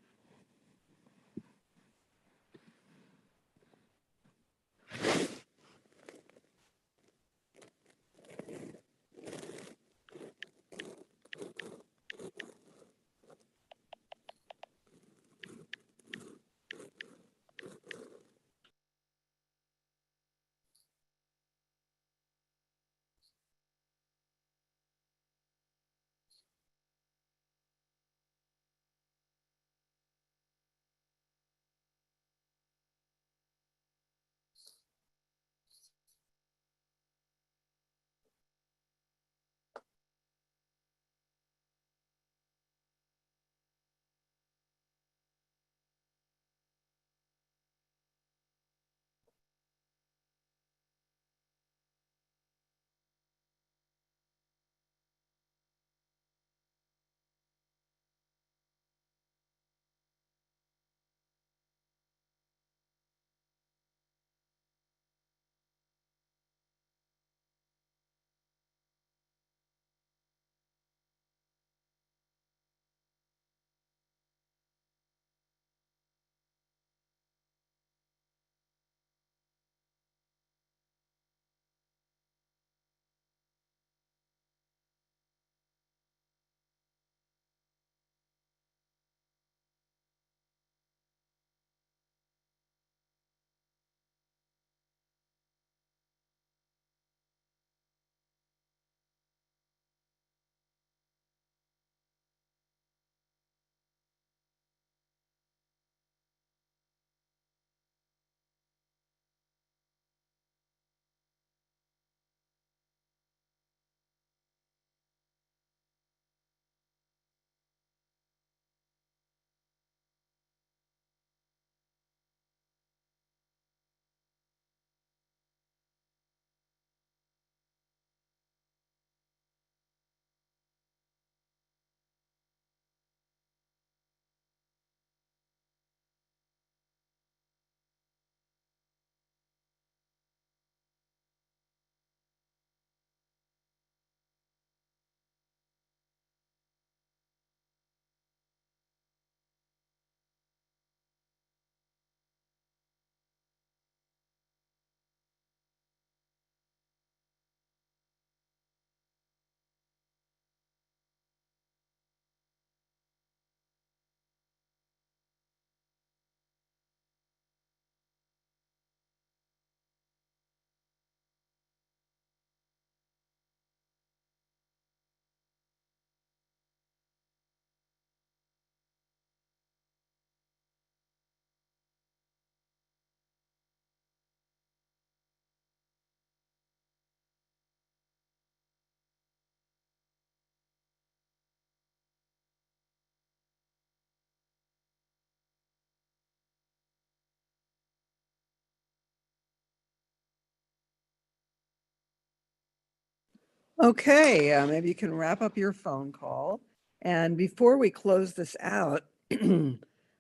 Okay, maybe you can wrap up your phone call. And before we close this out, I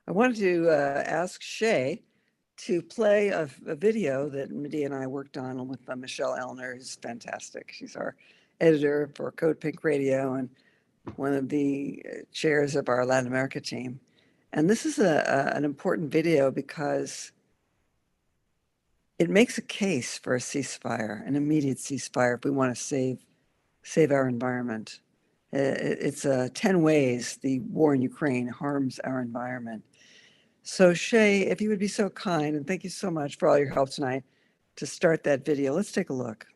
wanted to ask Shay to play a video that Medea and I worked on with Michelle Elner, who's fantastic. She's our editor for CodePink Radio and one of the chairs of our Latin America team. And this is an important video because it makes a case for a ceasefire, an immediate ceasefire, if we want to save our environment. It's 10 ways the war in Ukraine harms our environment. So Shay, if you would be so kind, and thank you so much for all your help tonight to start that video. Let's take a look.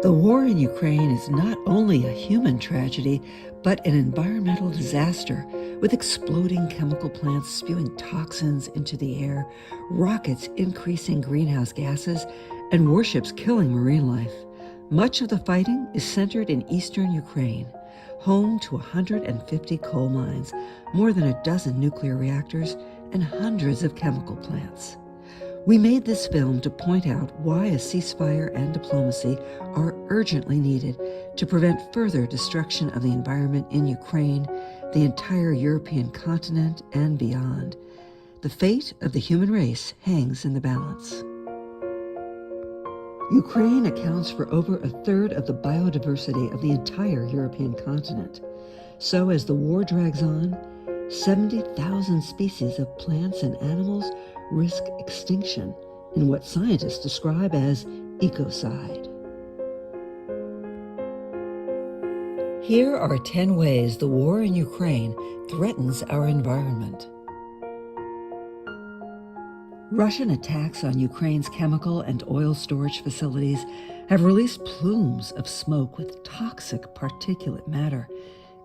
The war in Ukraine is not only a human tragedy, but an environmental disaster, with exploding chemical plants spewing toxins into the air, rockets increasing greenhouse gases, and warships killing marine life. Much of the fighting is centered in eastern Ukraine, home to 150 coal mines, more than a dozen nuclear reactors, and hundreds of chemical plants. We made this film to point out why a ceasefire and diplomacy are urgently needed to prevent further destruction of the environment in Ukraine, the entire European continent, and beyond. The fate of the human race hangs in the balance. Ukraine accounts for over a third of the biodiversity of the entire European continent. So as the war drags on, 70,000 species of plants and animals risk extinction in what scientists describe as ecocide. Here are 10 ways the war in Ukraine threatens our environment. Russian attacks on Ukraine's chemical and oil storage facilities have released plumes of smoke with toxic particulate matter,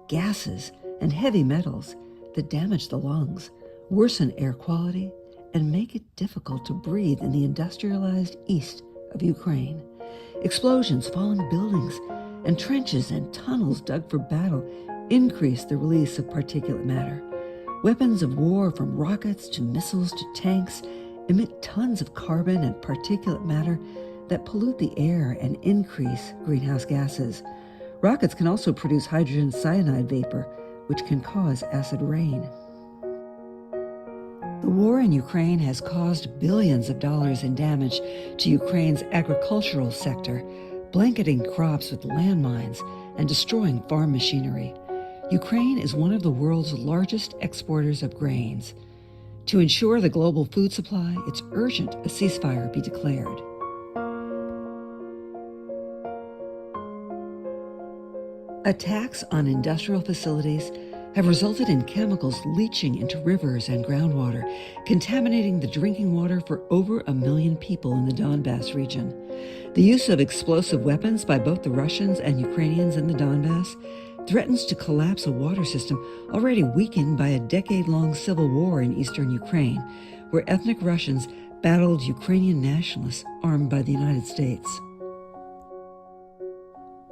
gases, and heavy metals that damage the lungs, worsen air quality, and make it difficult to breathe in the industrialized east of Ukraine. Explosions, falling buildings, and trenches and tunnels dug for battle increase the release of particulate matter. Weapons of war, from rockets to missiles to tanks, emit tons of carbon and particulate matter that pollute the air and increase greenhouse gases. Rockets can also produce hydrogen cyanide vapor, which can cause acid rain. The war in Ukraine has caused billions of dollars in damage to Ukraine's agricultural sector, blanketing crops with landmines and destroying farm machinery. Ukraine is one of the world's largest exporters of grains. To ensure the global food supply, it's urgent a ceasefire be declared. Attacks on industrial facilities have resulted in chemicals leaching into rivers and groundwater, contaminating the drinking water for over 1 million people in the Donbass region. The use of explosive weapons by both the Russians and Ukrainians in the Donbass threatens to collapse a water system already weakened by a decade-long civil war in eastern Ukraine, where ethnic Russians battled Ukrainian nationalists armed by the United States.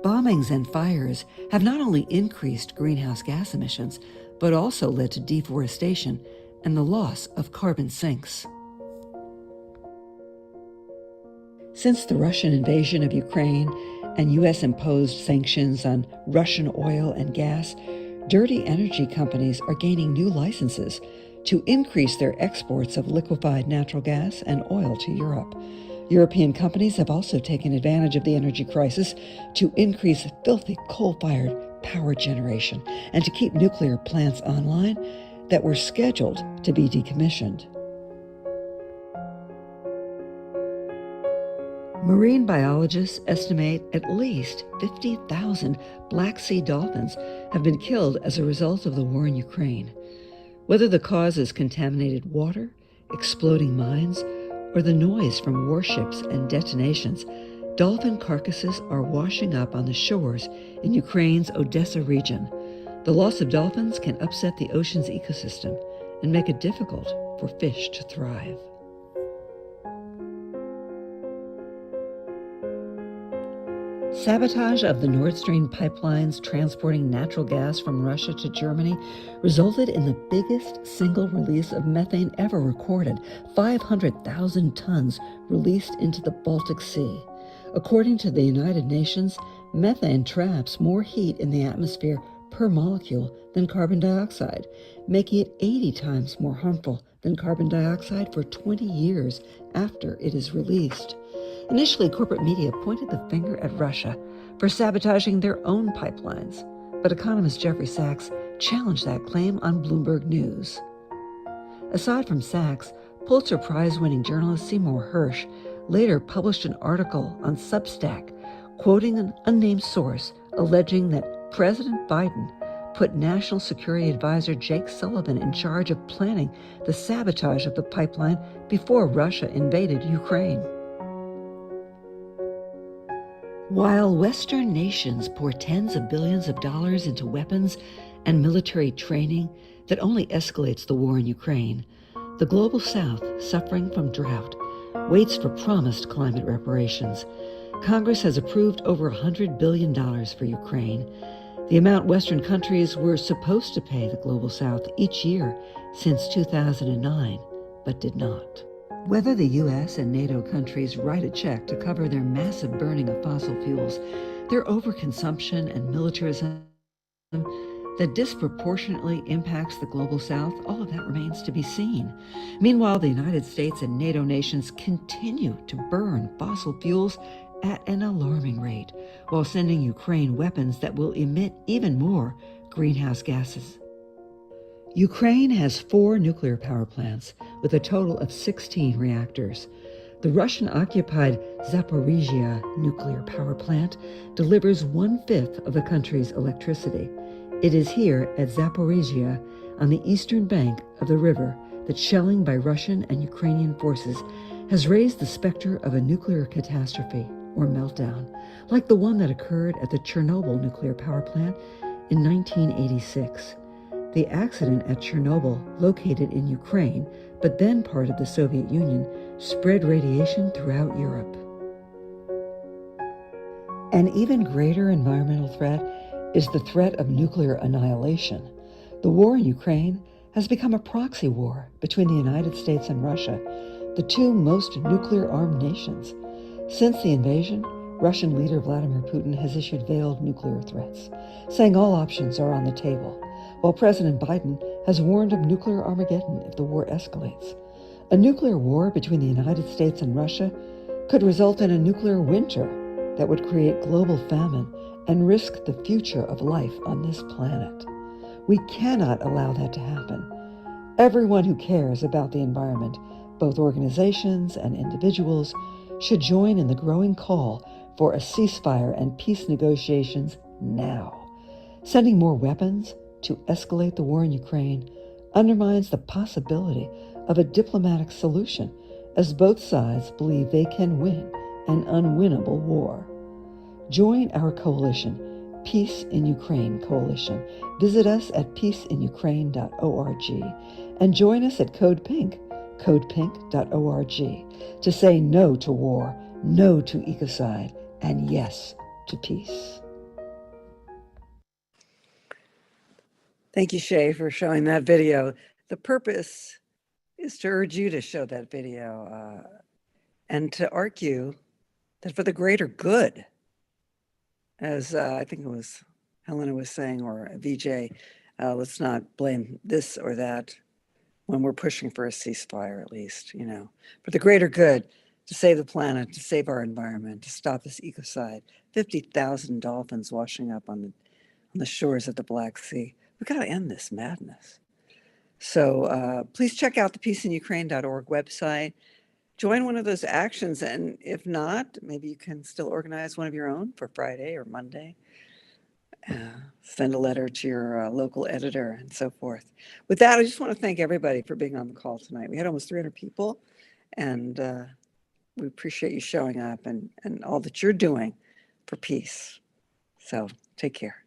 Bombings and fires have not only increased greenhouse gas emissions, but also led to deforestation and the loss of carbon sinks. Since the Russian invasion of Ukraine and U.S. imposed sanctions on Russian oil and gas, dirty energy companies are gaining new licenses to increase their exports of liquefied natural gas and oil to Europe. European companies have also taken advantage of the energy crisis to increase filthy coal-fired power generation and to keep nuclear plants online that were scheduled to be decommissioned. Marine biologists estimate at least 50,000 Black Sea dolphins have been killed as a result of the war in Ukraine. Whether the cause is contaminated water, exploding mines, or the noise from warships and detonations, dolphin carcasses are washing up on the shores in Ukraine's Odessa region. The loss of dolphins can upset the ocean's ecosystem and make it difficult for fish to thrive. Sabotage of the Nord Stream pipelines transporting natural gas from Russia to Germany resulted in the biggest single release of methane ever recorded, 500,000 tons released into the Baltic Sea. According to the United Nations, methane traps more heat in the atmosphere per molecule than carbon dioxide, making it 80 times more harmful than carbon dioxide for 20 years after it is released. Initially, corporate media pointed the finger at Russia for sabotaging their own pipelines, but economist Jeffrey Sachs challenged that claim on Bloomberg News. Aside from Sachs, Pulitzer Prize-winning journalist Seymour Hersh later published an article on Substack quoting an unnamed source alleging that President Biden put National Security Advisor Jake Sullivan in charge of planning the sabotage of the pipeline before Russia invaded Ukraine. While Western nations pour tens of billions of dollars into weapons and military training that only escalates the war in Ukraine, the global South, suffering from drought, waits for promised climate reparations. Congress has approved over $100 billion for Ukraine, the amount Western countries were supposed to pay the global South each year since 2009, but did not. Whether the US and NATO countries write a check to cover their massive burning of fossil fuels, their overconsumption and militarism that disproportionately impacts the global South, all of that remains to be seen. Meanwhile, the United States and NATO nations continue to burn fossil fuels at an alarming rate, while sending Ukraine weapons that will emit even more greenhouse gases. Ukraine has 4 nuclear power plants with a total of 16 reactors. The Russian-occupied Zaporizhia nuclear power plant delivers 1/5 of the country's electricity. It is here at Zaporizhia, on the eastern bank of the river, that shelling by Russian and Ukrainian forces has raised the specter of a nuclear catastrophe or meltdown, like the one that occurred at the Chernobyl nuclear power plant in 1986. The accident at Chernobyl, located in Ukraine, but then part of the Soviet Union, spread radiation throughout Europe. An even greater environmental threat is the threat of nuclear annihilation. The war in Ukraine has become a proxy war between the United States and Russia, the two most nuclear-armed nations. Since the invasion, Russian leader Vladimir Putin has issued veiled nuclear threats, saying all options are on the table, while President Biden has warned of nuclear Armageddon if the war escalates. A nuclear war between the United States and Russia could result in a nuclear winter that would create global famine and risk the future of life on this planet. We cannot allow that to happen. Everyone who cares about the environment, both organizations and individuals, should join in the growing call for a ceasefire and peace negotiations now. Sending more weapons to escalate the war in Ukraine undermines the possibility of a diplomatic solution, as both sides believe they can win an unwinnable war. Join our coalition, Peace in Ukraine Coalition. Visit us at peaceinukraine.org and join us at CODEPINK, codepink.org, to say no to war, no to ecocide, and yes to peace. Thank you, Shay, for showing that video. The purpose is to urge you to show that video and to argue that for the greater good, as I think it was Helena was saying, or VJ, let's not blame this or that when we're pushing for a ceasefire, at least, for the greater good, to save the planet, to save our environment, to stop this ecocide. 50,000 dolphins washing up on the shores of the Black Sea. We've got to end this madness. So please check out the peaceinukraine.org website. Join one of those actions, and if not, maybe you can still organize one of your own for Friday or Monday. Send a letter to your local editor and so forth. With that, I just want to thank everybody for being on the call tonight. We had almost 300 people, and we appreciate you showing up and all that you're doing for peace. So take care.